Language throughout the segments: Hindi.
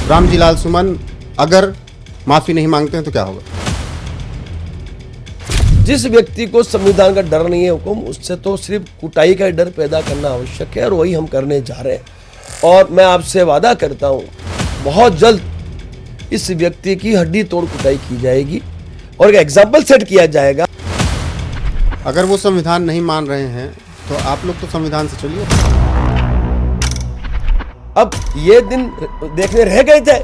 रामजी लाल सुमन अगर माफी नहीं मांगते हैं तो क्या होगा? जिस व्यक्ति को संविधान का डर नहीं है हुकुम, उससे तो सिर्फ कुटाई का डर पैदा करना आवश्यक है और वही हम करने जा रहे हैं। और मैं आपसे वादा करता हूं बहुत जल्द इस व्यक्ति की हड्डी तोड़ कुटाई की जाएगी और एक एग्जाम्पल सेट किया जाएगा। अगर वो संविधान नहीं मान रहे हैं तो आप लोग तो संविधान से चलिए। अब ये दिन देखने रह गए थे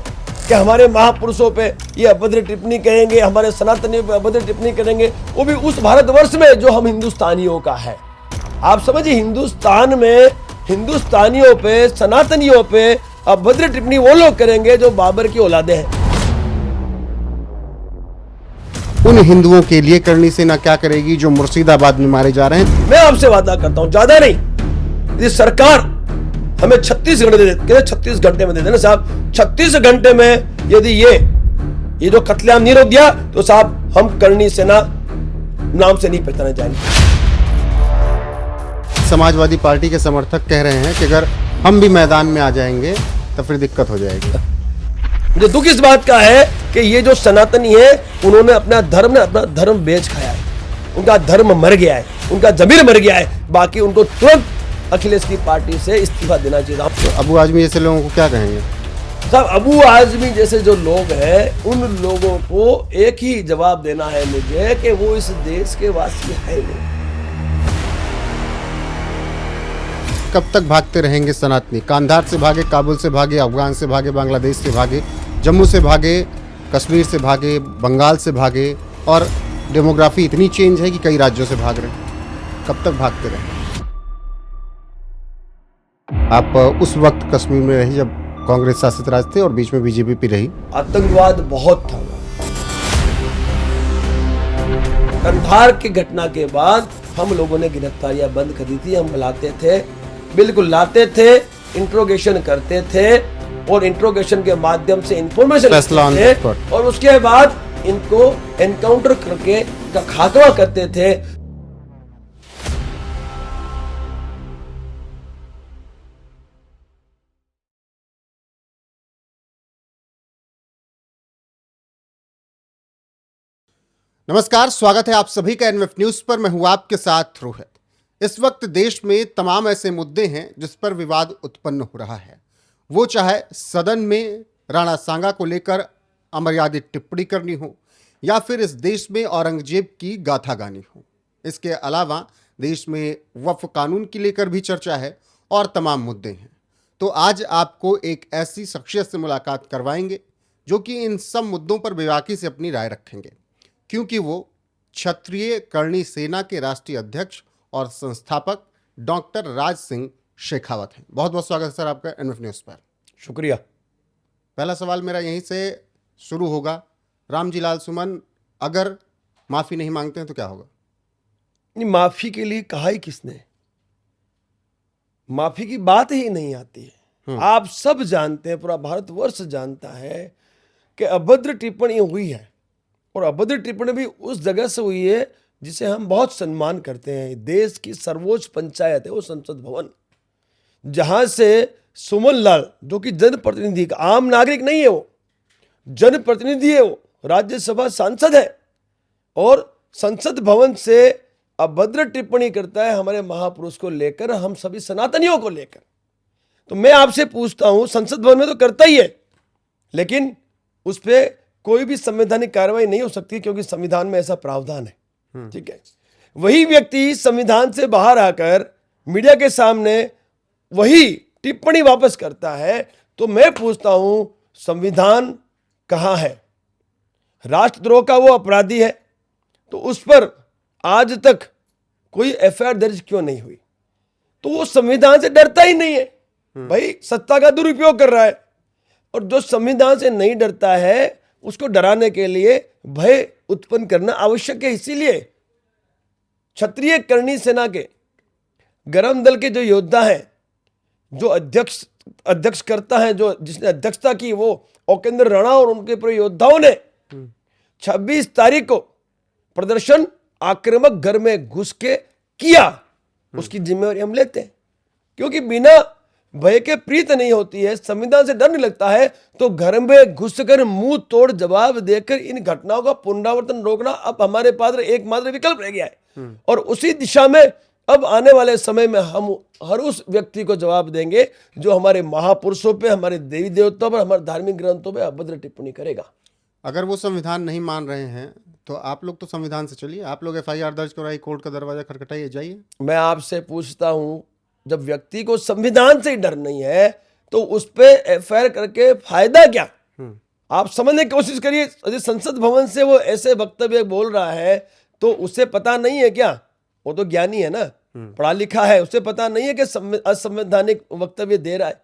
कि हमारे महापुरुषों पे ये अभद्र टिप्पणी करेंगे, हमारे सनातनियों पे अभद्र टिप्पणी करेंगे, वो भी उस भारतवर्ष में जो हम हिंदुस्तानियों का है। आप समझिए, हिंदुस्तान में हिंदुस्तानियों पे, सनातनियों पे अभद्र टिप्पणी वो लोग करेंगे जो बाबर की औलादे हैं। उन हिंदुओं के लिए करणी सेना क्या करेगी जो मुर्शिदाबाद में मारे जा रहे हैं? मैं आपसे वादा करता हूं, ज्यादा नहीं, ये सरकार हमें 36 घंटे दे दे, 36 घंटे में दे देना साहब। 36 घंटे में यदि ये जो कत्लेआम नहीं रोक दिया तो साहब हम करणी सेना नाम से नहीं पहचाने जाएंगे। समाजवादी पार्टी के समर्थक कह रहे हैं कि अगर हम भी मैदान में आ जाएंगे तो फिर दिक्कत हो जाएगी। मुझे दुख इस बात का है कि ये जो सनातनी है उन्होंने अपना धर्म बेच खाया है, उनका धर्म मर गया है, उनका जमीर मर गया है। बाकी उनको तुरंत अखिलेश की पार्टी से इस्तीफा देना चाहिए। तो अबू आजमी जैसे लोगों को क्या कहेंगे? साहब, अबू आजमी जैसे जो लोग हैं उन लोगों को एक ही जवाब देना है मुझे कि वो इस देश के वासी है नहीं। कब तक भागते रहेंगे सनातनी? कांधार से भागे, काबुल से भागे, अफगान से भागे, बांग्लादेश से भागे, जम्मू से भागे, कश्मीर से भागे, बंगाल से भागे और डेमोग्राफी इतनी चेंज है कि कई राज्यों से भाग रहे हैं। कब तक भागते रहेंगे? आप उस वक्त कश्मीर में रही जब कांग्रेस शासित राज थे और बीच में बीजेपी भी रही। आतंकवाद बहुत था। कंधार की घटना के बाद हम लोगों ने गिरफ्तारियां बंद करी थी। हम लाते थे, बिल्कुल लाते थे, इंट्रोगेशन करते थे और इंट्रोगेशन के माध्यम से इंफॉर्मेशन लेते थे और उसके बाद इनको एनकाउंटर करके का खात्मा करते थे। नमस्कार, स्वागत है आप सभी का एनएफ न्यूज पर। मैं हूं आपके साथ रोहित। इस वक्त देश में तमाम ऐसे मुद्दे हैं जिस पर विवाद उत्पन्न हो रहा है। वो चाहे सदन में राणा सांगा को लेकर अमर्यादित टिप्पणी करनी हो या फिर इस देश में औरंगजेब की गाथा गानी हो। इसके अलावा देश में वक्फ कानून की लेकर भी चर्चा है और तमाम मुद्दे हैं। तो आज आपको एक ऐसी शख्सियत से मुलाकात करवाएंगे जो कि इन सब मुद्दों पर बेबाकी से अपनी राय रखेंगे, क्योंकि वो क्षत्रिय करणी सेना के राष्ट्रीय अध्यक्ष और संस्थापक डॉक्टर राज सिंह शेखावत हैं। बहुत बहुत स्वागत है सर आपका एनएफ न्यूज़ पर। शुक्रिया। पहला सवाल मेरा यहीं से शुरू होगा। रामजी लाल सुमन अगर माफ़ी नहीं मांगते हैं तो क्या होगा? नहीं, माफी के लिए कहा ही किसने? माफी की बात ही नहीं आती है। आप सब जानते हैं, पूरा भारतवर्ष जानता है कि अभद्र टिप्पणी हुई है और अभद्र टिप्पणी भी उस जगह से हुई है जिसे हम बहुत सम्मान करते हैं। देश की सर्वोच्च पंचायत है वो संसद भवन, जहां से सुमन लाल जो कि जनप्रतिनिधि का आम नागरिक नहीं है, वो जनप्रतिनिधि है, वो राज्यसभा सांसद है और संसद भवन से अभद्र टिप्पणी करता है हमारे महापुरुष को लेकर, हम सभी सनातनियों को लेकर। तो मैं आपसे पूछता हूं, संसद भवन में तो करता ही है, लेकिन उस पर कोई भी संवैधानिक कार्रवाई नहीं हो सकती क्योंकि संविधान में ऐसा प्रावधान है। ठीक है, वही व्यक्ति संविधान से बाहर आकर मीडिया के सामने वही टिप्पणी वापस करता है। तो मैं पूछता हूं, संविधान कहां है? राष्ट्रद्रोह का वो अपराधी है तो उस पर आज तक कोई एफआईआर दर्ज क्यों नहीं हुई? तो वो संविधान से डरता ही नहीं है, भाई सत्ता का दुरुपयोग कर रहा है। और जो संविधान से नहीं डरता है उसको डराने के लिए भय उत्पन्न करना आवश्यक है। इसीलिए क्षत्रिय करणी सेना के गरम दल के जो योद्धा हैं, जो अध्यक्ष करता है, जो जिसने अध्यक्षता की, वो ओकेंद्र राणा और उनके पूरे योद्धाओं ने 26 तारीख को प्रदर्शन आक्रामक घर में घुस के किया, उसकी जिम्मेवारी हम लेते हैं। क्योंकि बिना भय के प्रीत नहीं होती है, संविधान से डर नहीं लगता है, तो घर में घुसकर मुंह तोड़ जवाब देकर इन घटनाओं का पुनरावर्तन रोकना अब हमारे पास एकमात्र विकल्प रह गया है। और उसी दिशा में अब आने वाले समय में हम हर उस व्यक्ति को जवाब देंगे जो हमारे महापुरुषों पे, हमारे देवी देवताओं पर, हमारे धार्मिक ग्रंथों पे अभद्र टिप्पणी करेगा। अगर वो संविधान नहीं मान रहे हैं तो आप लोग तो संविधान से चलिए, आप लोग एफआईआर दर्ज कराइए, कोर्ट का दरवाजा खटखटाइए, जाइए। मैं आपसे पूछता हूं, जब व्यक्ति को संविधान से ही डर नहीं है तो उस पे एफआईआर करके फायदा क्या? आप समझने की कोशिश करिए। यदि संसद भवन से वो ऐसे वक्तव्य बोल रहा है तो उसे पता नहीं है क्या? वो तो ज्ञानी है ना, पढ़ा लिखा है, उसे पता नहीं है कि असंवैधानिक वक्तव्य दे रहा है।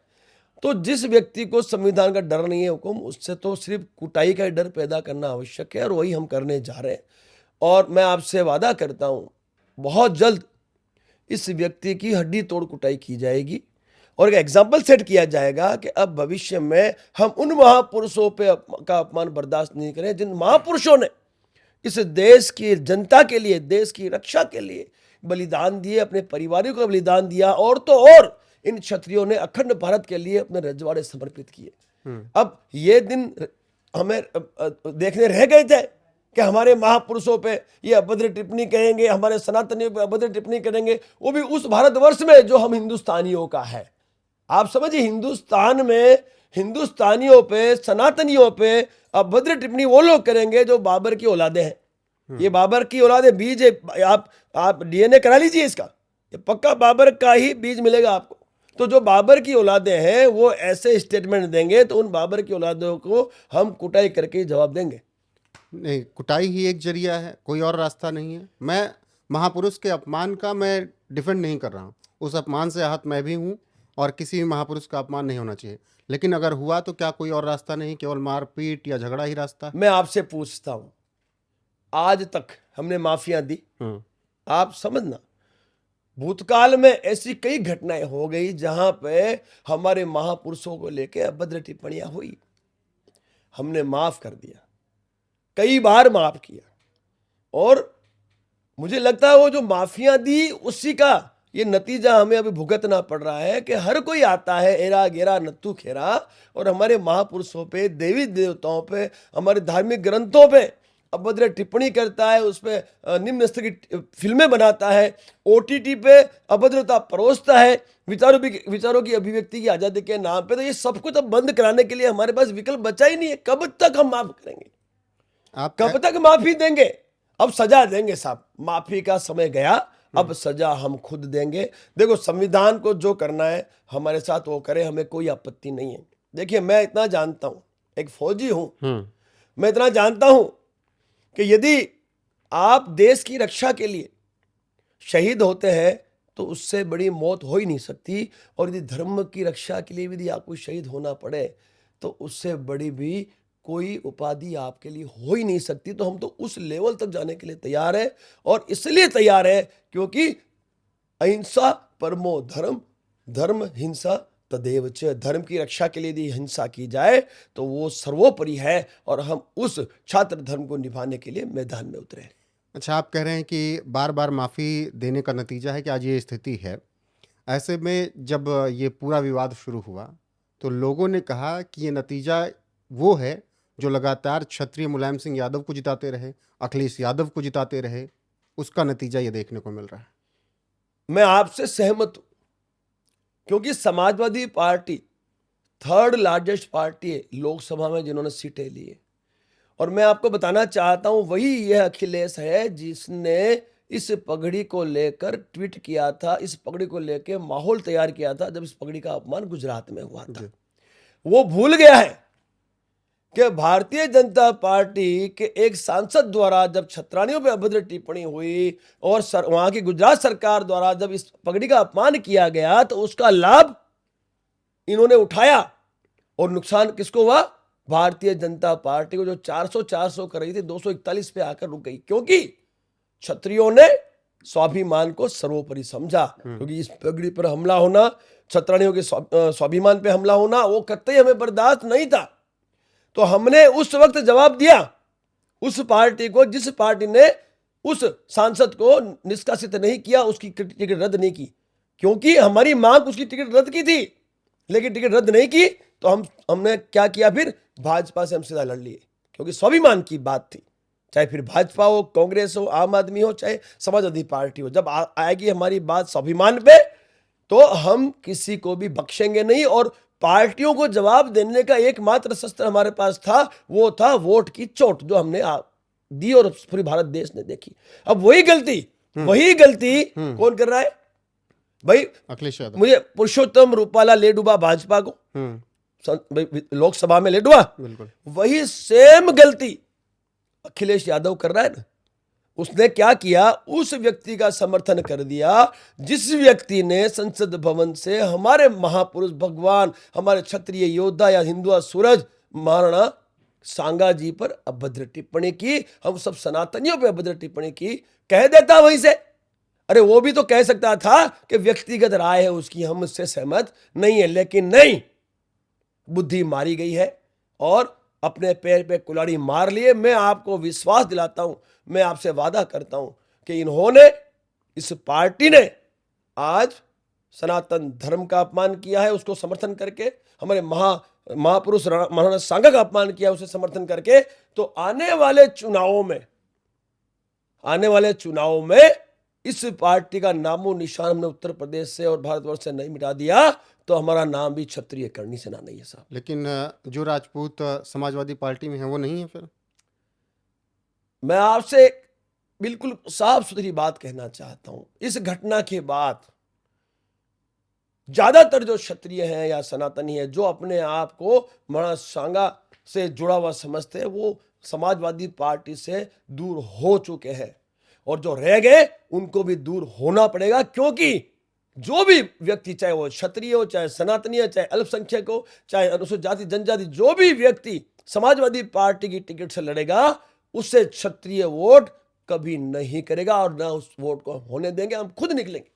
तो जिस व्यक्ति को संविधान का डर नहीं है हुकुम, उससे तो सिर्फ कुटाई का डर पैदा करना आवश्यक है, और वही हम करने जा रहे हैं। और मैं आपसे वादा करता हूं, बहुत जल्द इस व्यक्ति की हड्डी तोड़ कुटाई की जाएगी और एक एग्जाम्पल सेट किया जाएगा कि अब भविष्य में हम उन महापुरुषों पे का अपमान बर्दाश्त नहीं करें जिन महापुरुषों ने इस देश की जनता के लिए, देश की रक्षा के लिए बलिदान दिए, अपने परिवारों को बलिदान दिया, और तो और इन क्षत्रियों ने अखंड भारत के लिए अपने रजवाड़े समर्पित किए। अब ये दिन हमें देखने रह गए थे कि हमारे महापुरुषों पे ये अभद्र टिप्पणी करेंगे, हमारे सनातनियों पे अभद्र टिप्पणी करेंगे, वो भी उस भारतवर्ष में जो हम हिंदुस्तानियों का है। आप समझिए, हिंदुस्तान में हिंदुस्तानियों पे, सनातनियों पे अभद्र टिप्पणी वो लोग करेंगे जो बाबर की औलादे हैं। ये बाबर की औलादे बीज है, आप डीएनए करा लीजिए इसका, ये पक्का बाबर का ही बीज मिलेगा आपको। तो जो बाबर की औलादे हैं वो ऐसे स्टेटमेंट देंगे तो उन बाबर की औलादों को हम कुटाई करके जवाब देंगे। नहीं, कुटाई ही एक जरिया है, कोई और रास्ता नहीं है। मैं महापुरुष के अपमान का मैं डिफेंड नहीं कर रहा हूँ, उस अपमान से आहत मैं भी हूँ और किसी भी महापुरुष का अपमान नहीं होना चाहिए, लेकिन अगर हुआ तो क्या कोई और रास्ता नहीं, केवल मारपीट या झगड़ा ही रास्ता? मैं आपसे पूछता हूँ, आज तक हमने माफिया दी, आप समझना भूतकाल में ऐसी कई घटनाएं हो गई जहां पे हमारे महापुरुषों को लेके अभद्र टिप्पणियां हुई, हमने माफ कर दिया, कई बार माफ किया, और मुझे लगता है वो जो माफिया दी उसी का ये नतीजा हमें अभी भुगतना पड़ रहा है कि हर कोई आता है एरा गेरा नत्थु खेरा और हमारे महापुरुषों पे, देवी देवताओं पे, हमारे धार्मिक ग्रंथों पे अभद्र टिप्पणी करता है, उस पर निम्न स्तर की फिल्में बनाता है, ओटीटी पे अभद्रता परोसता है, विचारों की अभिव्यक्ति की आजादी के नाम पे। तो ये सब कुछ अब बंद कराने के लिए हमारे पास विकल्प बचा ही नहीं है। कब तक हम माफ करेंगे? कब तक माफी देंगे? अब सजा देंगे साहब, माफी का समय गया, अब सजा हम खुद देंगे। देखो, संविधान को जो करना है हमारे साथ वो करे, हमें कोई आपत्ति नहीं है। देखिए, मैं इतना जानता हूं, एक फौजी हूं, मैं इतना जानता हूं कि यदि आप देश की रक्षा के लिए शहीद होते हैं तो उससे बड़ी मौत हो ही नहीं सकती, और यदि धर्म की रक्षा के लिए यदि आपको शहीद होना पड़े तो उससे बड़ी भी कोई उपाधि आपके लिए हो ही नहीं सकती। तो हम तो उस लेवल तक जाने के लिए तैयार है, और इसलिए तैयार है क्योंकि अहिंसा परमो धर्म, धर्म हिंसा तदेव च। धर्म की रक्षा के लिए यदि हिंसा की जाए तो वो सर्वोपरि है, और हम उस छात्र धर्म को निभाने के लिए मैदान में उतरे। अच्छा, आप कह रहे हैं कि बार बार माफ़ी देने का नतीजा है कि आज ये स्थिति है। ऐसे में जब ये पूरा विवाद शुरू हुआ तो लोगों ने कहा कि ये नतीजा वो है जो लगातार क्षत्रिय मुलायम सिंह यादव को जिताते रहे, अखिलेश यादव को जिताते रहे, उसका नतीजा ये देखने को मिल रहा है। मैं आपसे सहमत हूं, क्योंकि Samajwadi party third largest party है लोकसभा में जिन्होंने सीटें ली है, और मैं आपको बताना चाहता हूं वही यह अखिलेश है जिसने इस पगड़ी को लेकर ट्वीट किया था, इस पगड़ी को लेकर माहौल तैयार किया था जब इस पगड़ी का अपमान गुजरात में हुआ था। वो भूल गया है कि भारतीय जनता पार्टी के एक सांसद द्वारा जब छत्रानियों पे अभद्र टिप्पणी हुई और वहां की गुजरात सरकार द्वारा जब इस पगड़ी का अपमान किया गया तो उसका लाभ इन्होंने उठाया, और नुकसान किसको हुआ? भारतीय जनता पार्टी को, जो 400 कर रही थी 241 पे आकर रुक गई, क्योंकि क्षत्रियों ने स्वाभिमान को सर्वोपरि समझा। क्योंकि इस पगड़ी पर हमला होना, छत्रानियों के स्वाभिमान पे हमला होना, वो कतई हमें बर्दाश्त नहीं था। तो हमने उस वक्त जवाब दिया उस पार्टी को जिस पार्टी ने उस सांसद को निष्कासित नहीं किया, उसकी टिकट रद्द नहीं की, क्योंकि हमारी मांग उसकी टिकट रद्द की थी। लेकिन टिकट रद्द नहीं की तो हमने क्या किया, फिर भाजपा से हम सीधा लड़ लिए, क्योंकि स्वाभिमान की बात थी। चाहे फिर भाजपा हो, कांग्रेस हो, आम आदमी हो, चाहे समाजवादी पार्टी हो, जब आएगी हमारी बात स्वाभिमान पे तो हम किसी को भी बख्शेंगे नहीं। और पार्टियों को जवाब देने का एकमात्र शस्त्र हमारे पास था, वो था वोट की चोट, जो हमने दी और पूरी भारत देश ने देखी। अब वही गलती कौन कर रहा है भाई? अखिलेश यादव। मुझे पुरुषोत्तम रूपाला ले डूबा भाजपा को, लोकसभा में ले डूबा, बिल्कुल वही सेम गलती अखिलेश यादव कर रहा है ना। उसने क्या किया, उस व्यक्ति का समर्थन कर दिया जिस व्यक्ति ने संसद भवन से हमारे महापुरुष भगवान, हमारे क्षत्रिय योद्धा या हिंदुआ सूरज महाराणा सांगा जी पर अभद्र टिप्पणी की, हम सब सनातनियों पर अभद्र टिप्पणी की। कह देता वहीं से, अरे वो भी तो कह सकता था कि व्यक्तिगत राय है उसकी, हम उससे सहमत नहीं है, लेकिन नहीं, बुद्धि मारी गई है और अपने पैर पे कुल्हाड़ी मार लिए। मैं आपको विश्वास दिलाता हूं, मैं आपसे वादा करता हूं कि इन्होंने, इस पार्टी ने आज सनातन धर्म का अपमान किया है उसको समर्थन करके, हमारे महापुरुष महाराणा सांगा का अपमान किया उसे समर्थन करके। तो आने वाले चुनावों में इस पार्टी का नामो निशान हमने उत्तर प्रदेश से और भारतवर्ष से नहीं मिटा दिया तो हमारा नाम भी क्षत्रिय करणी सेना नहीं है साहब। लेकिन जो राजपूत समाजवादी पार्टी में है वो नहीं है फिर? मैं आपसे एक बिल्कुल साफ सुथरी बात कहना चाहता हूं, इस घटना के बाद ज्यादातर जो क्षत्रिय हैं या सनातनी हैं, जो अपने आप को महाराणा सांगा से जुड़ा हुआ समझते हैं, वो समाजवादी पार्टी से दूर हो चुके हैं। और जो रह गए उनको भी दूर होना पड़ेगा, क्योंकि जो भी व्यक्ति, चाहे वो क्षत्रिय हो, चाहे सनातनी हो, चाहे अल्पसंख्यक हो, चाहे अनुसूचित जाति जनजाति, जो भी व्यक्ति समाजवादी पार्टी की टिकट से लड़ेगा उससे क्षत्रिय वोट कभी नहीं करेगा और ना उस वोट को होने देंगे। हम खुद निकलेंगे,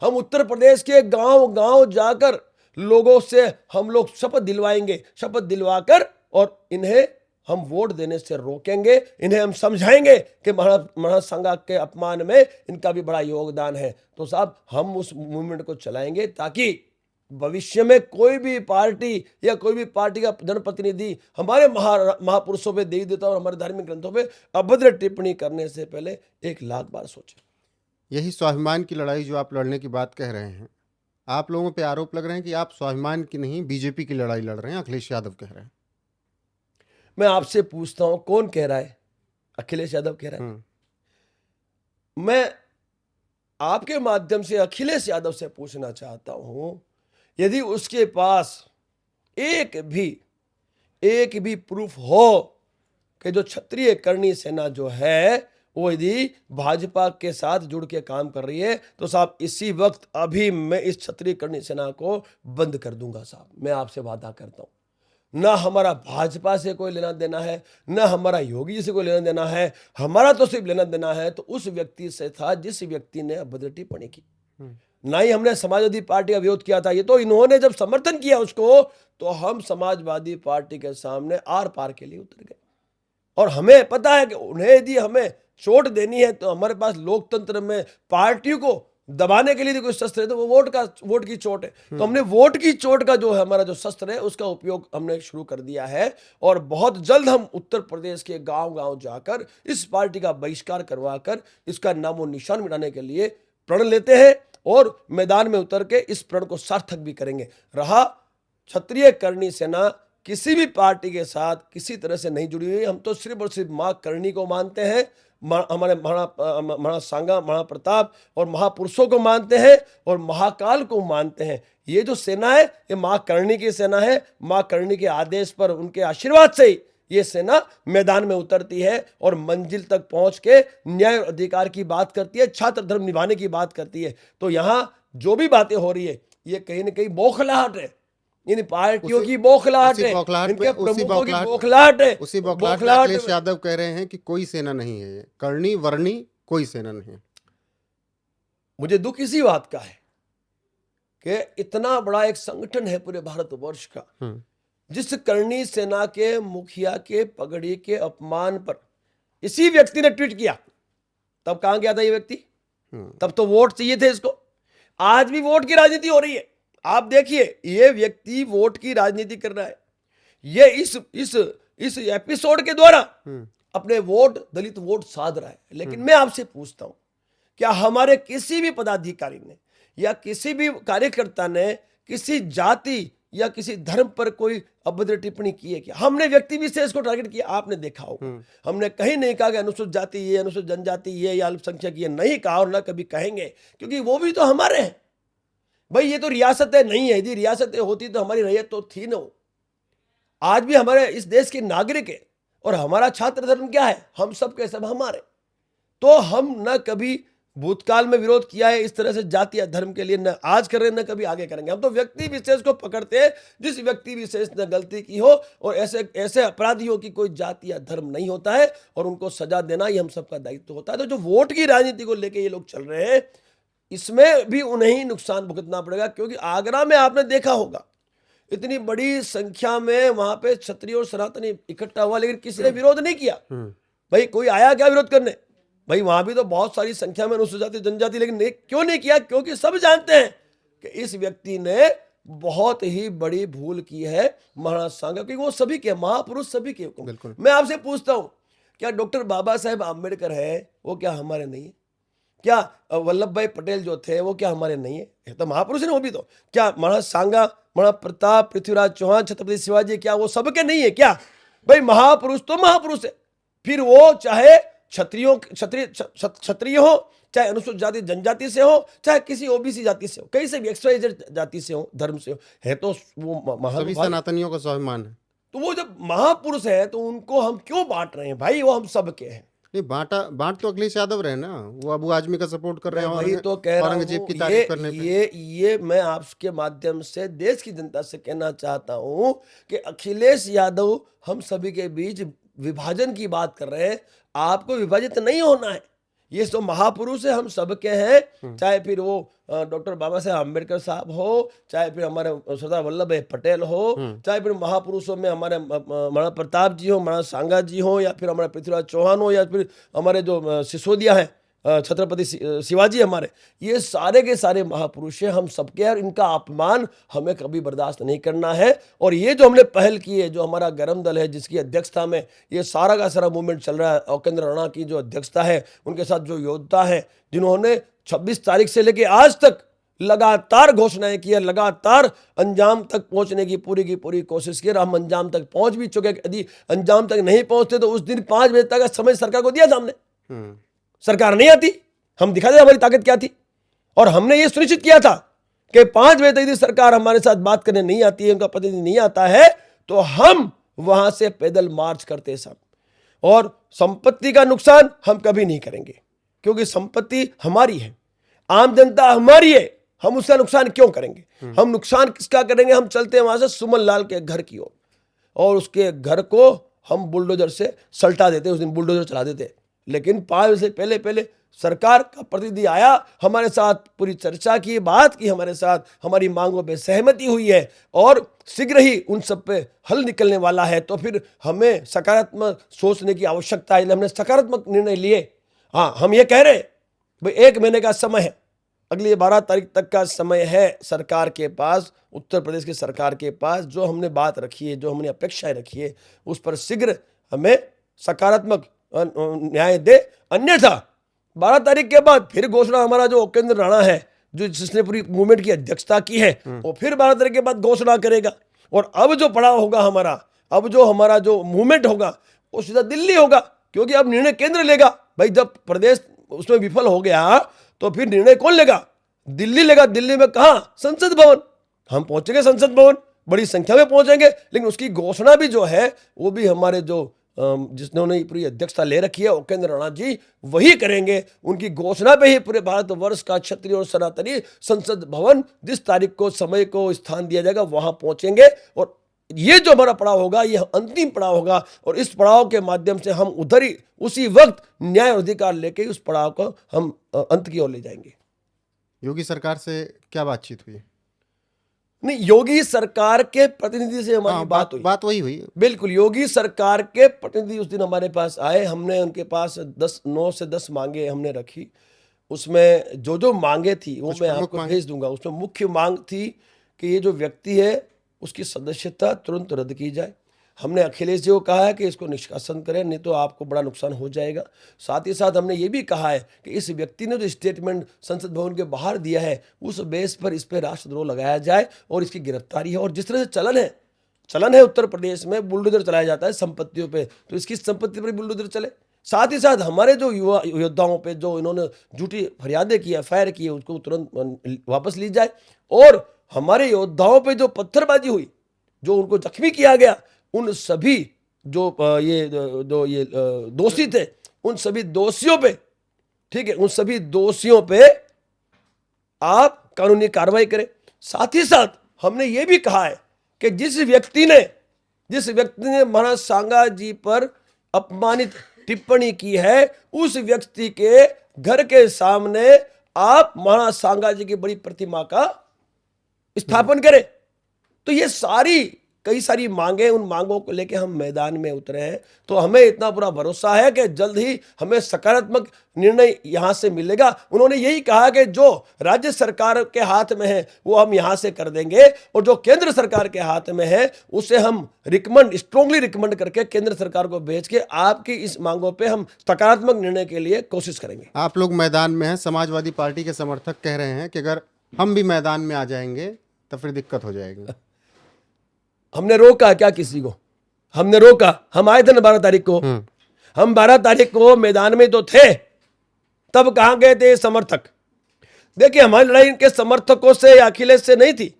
हम उत्तर प्रदेश के गांव गांव जाकर लोगों से हम लोग शपथ दिलवाएंगे, शपथ दिलवाकर और इन्हें हम वोट देने से रोकेंगे। इन्हें हम समझाएंगे कि महाराणा सांगा के अपमान में इनका भी बड़ा योगदान है। तो साहब, हम उस मूवमेंट को चलाएंगे ताकि भविष्य में कोई भी पार्टी या कोई भी पार्टी का जनप्रतिनिधि हमारे महापुरुषों पे, देवी देवता और हमारे धार्मिक ग्रंथों पे अभद्र टिप्पणी करने से पहले 1,00,000 बार सोचे। यही स्वाभिमान की लड़ाई जो आप लड़ने की बात कह रहे हैं, आप लोगों पे आरोप लग रहे हैं कि आप स्वाभिमान की नहीं बीजेपी की लड़ाई लड़ रहे हैं, अखिलेश यादव कह रहे हैं। मैं आपसे पूछता हूं, कौन कह रहा है? अखिलेश यादव कह रहा है। मैं आपके माध्यम से अखिलेश यादव से पूछना चाहता हूं, यदि उसके पास एक भी प्रूफ हो कि जो क्षत्रिय करणी सेना जो है वो यदि भाजपा के साथ जुड़ के काम कर रही है, तो साहब इसी वक्त अभी मैं इस क्षत्रिय करणी सेना को बंद कर दूंगा साहब। मैं आपसे वादा करता हूं, ना हमारा भाजपा से कोई लेना देना है, ना हमारा योगी जी से कोई लेना देना है। हमारा तो सिर्फ लेना देना है तो उस व्यक्ति से था जिस व्यक्ति ने अभद्र टिप्पणी की। ना ही हमने समाजवादी पार्टी का विरोध किया था। ये तो इन्होंने जब समर्थन किया उसको, तो हम समाजवादी पार्टी के सामने आर पार के लिए उतर गए। और हमें पता है कि उन्हें यदि हमें चोट देनी है तो हमारे पास लोकतंत्र में पार्टियों को दबाने के लिए कोई शस्त्र है तो वो वोट की चोट है। तो हमने वोट की चोट का जो है हमारा जो शस्त्र है उसका उपयोग हमने शुरू कर दिया है। और बहुत जल्द हम उत्तर प्रदेश के गांव गांव जाकर इस पार्टी का बहिष्कार करवाकर इसका नामो निशान मिटाने के लिए प्रण लेते हैं और मैदान में उतर के इस प्रण को सार्थक भी करेंगे। रहा क्षत्रिय करणी सेना किसी भी पार्टी के साथ किसी तरह से नहीं जुड़ी हुई। हम तो सिर्फ और सिर्फ मां करणी को मानते हैं, हमारे महाराणा सांगा, महाप्रताप और महापुरुषों को मानते हैं और महाकाल को मानते हैं। ये जो सेना है ये मां करणी की सेना है। मां करणी के आदेश पर, उनके आशीर्वाद से ही ये सेना मैदान में उतरती है और मंजिल तक पहुंच के न्याय और अधिकार की बात करती है, छात्र धर्म निभाने की बात करती है। तो यहां जो भी बातें हो रही है ये कहीं ना कहीं बौखलाहट है, इन पार्टियों की बौखलाहट है, इनके प्रमुखों की बौखलाहट है। उसी बौखलाहट में अखिलेश यादव कह रहे हैं कि कोई सेना नहीं है, करणी वर्णी कोई सेना नहीं है। मुझे दुख इसी बात का है कि इतना बड़ा एक संगठन है पूरे भारतवर्ष का, जिस करणी सेना के मुखिया के पगड़ी के अपमान पर इसी व्यक्ति ने ट्वीट किया। तब कहां गया था ये व्यक्ति? तब तो वोट चाहिए थे इसको। आज भी वोट की राजनीति हो रही है। आप देखिए, ये व्यक्ति वोट की राजनीति कर रहा है। ये इस एपिसोड के द्वारा अपने वोट, दलित वोट साध रहा है। लेकिन मैं आपसे पूछता हूं, क्या हमारे किसी भी पदाधिकारी ने या किसी भी कार्यकर्ता ने किसी जाति या किसी धर्म पर कोई अभद्र टिप्पणी की है? क्या हमने व्यक्ति विशेष को टारगेट किया? आपने देखा होगा, हमने कहीं नहीं कहा कि अनुसूचित जाति ये, अनुसूचित जनजाति ये या अल्पसंख्यक ये, नहीं कहा और ना कभी कहेंगे, क्योंकि वो भी तो हमारे हैं भाई। ये तो रियासतें नहीं है, यदि रियासतें होती तो हमारी रैयत तो थी ना। आज भी हमारे इस देश के नागरिक है और हमारा छात्र धर्म क्या है? हम सब के सब हमारे। तो हम न कभी भूतकाल में विरोध किया है इस तरह से जाति या धर्म के लिए, न आज कर रहे हैं न कभी आगे करेंगे। हम तो व्यक्ति विशेष को पकड़ते हैं जिस व्यक्ति विशेष ने गलती की हो, और ऐसे अपराधियों की कोई जाति या धर्म नहीं होता है और उनको सजा देना ही हम सबका दायित्व होता है। तो जो वोट की राजनीति को लेकर ये लोग चल रहे हैं, इसमें भी उन्हें ही नुकसान भुगतना पड़ेगा। क्योंकि आगरा में आपने देखा होगा, इतनी बड़ी संख्या में वहां पे क्षत्रिय और सनातनी इकट्ठा हुआ, लेकिन किसी ने विरोध नहीं किया। भाई कोई आया क्या विरोध करने? भाई वहां भी तो बहुत सारी संख्या में अनुसूचित जाति जनजाति, लेकिन क्यों नहीं किया? क्योंकि सब जानते हैं कि इस व्यक्ति ने बहुत ही बड़ी भूल की है महाराज सांगा, क्योंकि वो सभी के महापुरुष, सभी के हुक्म। मैं आपसे पूछता हूं, क्या डॉक्टर बाबा साहेब आम्बेडकर है वो क्या हमारे नहीं है? क्या वल्लभ भाई पटेल जो थे वो क्या हमारे नहीं है? तो महापुरुष है वो भी। तो क्या महाराज सांगा, महाराज प्रताप, पृथ्वीराज चौहान, छत्रपति शिवाजी, क्या वो सबके नहीं है क्या? भाई महापुरुष तो महापुरुष है। फिर वो चाहे क्षत्रिय हो, चाहे अनुसूचित जाति जनजाति से हो, चाहे किसी ओबीसी जाति से हो, कहीं से भी XYZ जाति से हो, धर्म से हो, है तो वो सभी सनातनियों का स्वाभिमान है। तो वो जब महापुरुष है तो उनको हम क्यों बांट रहे हैं? भाई वो हम सब के हैं। नहीं, बांट तो अखिलेश यादव रहे ना, वो अबू आजमी का सपोर्ट कर रहे हैं, वही तो कह रहा औरंगजेब की हूं। तारीफ करने पे। ये मैं आपके माध्यम से देश की जनता से कहना चाहता हूं कि अखिलेश यादव हम सभी के बीच विभाजन की बात कर रहे हैं। आपको विभाजित नहीं होना है। ये तो महापुरुष है, हम सबके हैं। चाहे फिर वो डॉक्टर बाबा साहेब आम्बेडकर साहब हो, चाहे फिर हमारे सरदार वल्लभ भाई पटेल हो, चाहे फिर महापुरुषों में हमारे महाराणा प्रताप जी हो, महाराज सांगा जी हो, या फिर हमारे पृथ्वीराज चौहान हो, या फिर हमारे जो सिसोदिया हैं छत्रपति शिवाजी हमारे, ये सारे के सारे महापुरुष हैं हम सबके। और इनका अपमान हमें कभी बर्दाश्त नहीं करना है। और ये जो हमने पहल की है, जो हमारा गरम दल है जिसकी अध्यक्षता में ये सारा का सारा मूवमेंट चल रहा है, औकेंद्र राणा की जो अध्यक्षता है, उनके साथ जो योद्धा है जिन्होंने 26 तारीख से लेकर आज तक लगातार घोषणाएं की है, लगातार अंजाम तक पहुंचने की पूरी कोशिश की। हम अंजाम तक पहुंच भी चुके। यदि अंजाम तक नहीं पहुंचते तो उस दिन 5 बजे तक का समय सरकार को दिया था हमने। सरकार नहीं आती, हम दिखा दें हमारी ताकत क्या थी। और हमने ये सुनिश्चित किया था कि 5 बजे तक यदि सरकार हमारे साथ बात करने नहीं आती है, उनका प्रतिनिधि नहीं आता है, तो हम वहां से पैदल मार्च करते सब। और संपत्ति का नुकसान हम कभी नहीं करेंगे, क्योंकि संपत्ति हमारी है, आम जनता हमारी है। हम उसका नुकसान क्यों करेंगे? हम नुकसान किसका करेंगे? हम चलते हैं वहां से सुमन लाल के घर की ओर, और उसके घर को हम बुलडोजर से सल्टा देते। उस दिन बुलडोजर चला देते। लेकिन 5 से पहले सरकार का प्रतिनिधि आया, हमारे साथ पूरी चर्चा की, बात की हमारे साथ, हमारी मांगों पे सहमति हुई है और शीघ्र ही उन सब पे हल निकलने वाला है। तो फिर हमें सकारात्मक सोचने की आवश्यकता है। हमने सकारात्मक निर्णय लिए। हाँ, हम ये कह रहे हैं भाई 1 महीने का समय है, अगली 12 तारीख तक का समय है सरकार के पास, उत्तर प्रदेश की सरकार के पास। जो हमने बात रखी है, जो हमने अपेक्षाएं रखी है, उस पर शीघ्र हमें सकारात्मक न्याय दे। अन्यथा 12 तारीख के बाद फिर घोषणा, हमारा जो औकेंद्र राणा है, जो जिसने पूरी मूवमेंट की अध्यक्षता की है, वो फिर 12 तारीख के बाद घोषणा करेगा। और अब जो पड़ाव होगा हमारा, अब जो हमारा जो मूवमेंट होगा, वो सीधा दिल्ली होगा, क्योंकि अब निर्णय केंद्र लेगा। भाई जब प्रदेश उसमें विफल हो गया तो फिर निर्णय कौन लेगा? दिल्ली लेगा। दिल्ली में कहां? संसद भवन। हम पहुंचेंगे संसद भवन, बड़ी संख्या में पहुंचेंगे, लेकिन उसकी घोषणा भी जो है वो भी हमारे जो जिसने पूरी अध्यक्षता ले रखी है औकेंद्र राणा जी, वही करेंगे। उनकी घोषणा पे ही पूरे भारतवर्ष का क्षत्रिय और सनातनी संसद भवन जिस तारीख को, समय को, स्थान दिया जाएगा, वहां पहुंचेंगे। और ये जो हमारा पड़ाव होगा, ये अंतिम पड़ाव होगा। और इस पड़ाव के माध्यम से हम उधर ही उसी वक्त न्याय और अधिकार लेके उस पड़ाव को हम अंत की ओर ले जाएंगे। योगी सरकार से क्या बातचीत हुई? नहीं, योगी सरकार के प्रतिनिधि से हमारी बात हुई। बात वही हुई। बिल्कुल, योगी सरकार के प्रतिनिधि उस दिन हमारे पास आए। हमने उनके पास 9 से 10 मांगे हमने रखी। उसमें जो मांगे थी वो मैं आपको भेज दूंगा। उसमें मुख्य मांग थी कि ये जो व्यक्ति है उसकी सदस्यता तुरंत रद्द की जाए। हमने अखिलेश जी को कहा है कि इसको निष्कासन करें, नहीं तो आपको बड़ा नुकसान हो जाएगा। साथ ही साथ हमने ये भी कहा है कि इस व्यक्ति ने जो स्टेटमेंट संसद भवन के बाहर दिया है उस बेस पर इस पर राष्ट्रद्रोह लगाया जाए और इसकी गिरफ्तारी है। और जिस तरह से चलन है उत्तर प्रदेश में बुलडोजर चलाया जाता है संपत्तियों पे, तो इसकी संपत्ति पर बुलडोजर चले। साथ ही साथ हमारे जो युवा योद्धाओं पे जो इन्होंने झूठी फरियादें की, एफआईआर की है, उसको तुरंत वापस ली जाए। और हमारे योद्धाओं पे जो पत्थरबाजी हुई, जो उनको जख्मी किया गया, उन सभी जो ये दोषी थे, उन सभी दोषियों पे, ठीक है, उन सभी दोषियों पे आप कानूनी कार्रवाई करें। साथ ही साथ हमने ये भी कहा है कि जिस व्यक्ति ने महाराज सांगा जी पर अपमानित टिप्पणी की है, उस व्यक्ति के घर के सामने आप महाराज सांगा जी की बड़ी प्रतिमा का स्थापन करें। तो ये कई सारी मांगे, उन मांगों को लेके हम मैदान में उतरे हैं। तो हमें इतना पूरा भरोसा है कि जल्द ही हमें सकारात्मक निर्णय यहां से मिलेगा। उन्होंने यही कहा कि जो राज्य सरकार के हाथ में है वो हम यहां से कर देंगे, और जो केंद्र सरकार के हाथ में है उसे हम स्ट्रांगली रिकमेंड करके केंद्र सरकार को भेज के आपकी इस मांगों पर हम सकारात्मक निर्णय के लिए कोशिश करेंगे। आप लोग मैदान में हैं, समाजवादी पार्टी के समर्थक कह रहे हैं कि अगर हम भी मैदान में आ जाएंगे तो फिर दिक्कत हो जाएगी। हमने रोका क्या किसी को? हमने रोका? हम आए थे ना 12 तारीख को, हम 12 तारीख को मैदान में तो थे, तब कहां गए थे समर्थक? देखिए, हमारी लड़ाई इनके समर्थकों से या अखिलेश से नहीं थी,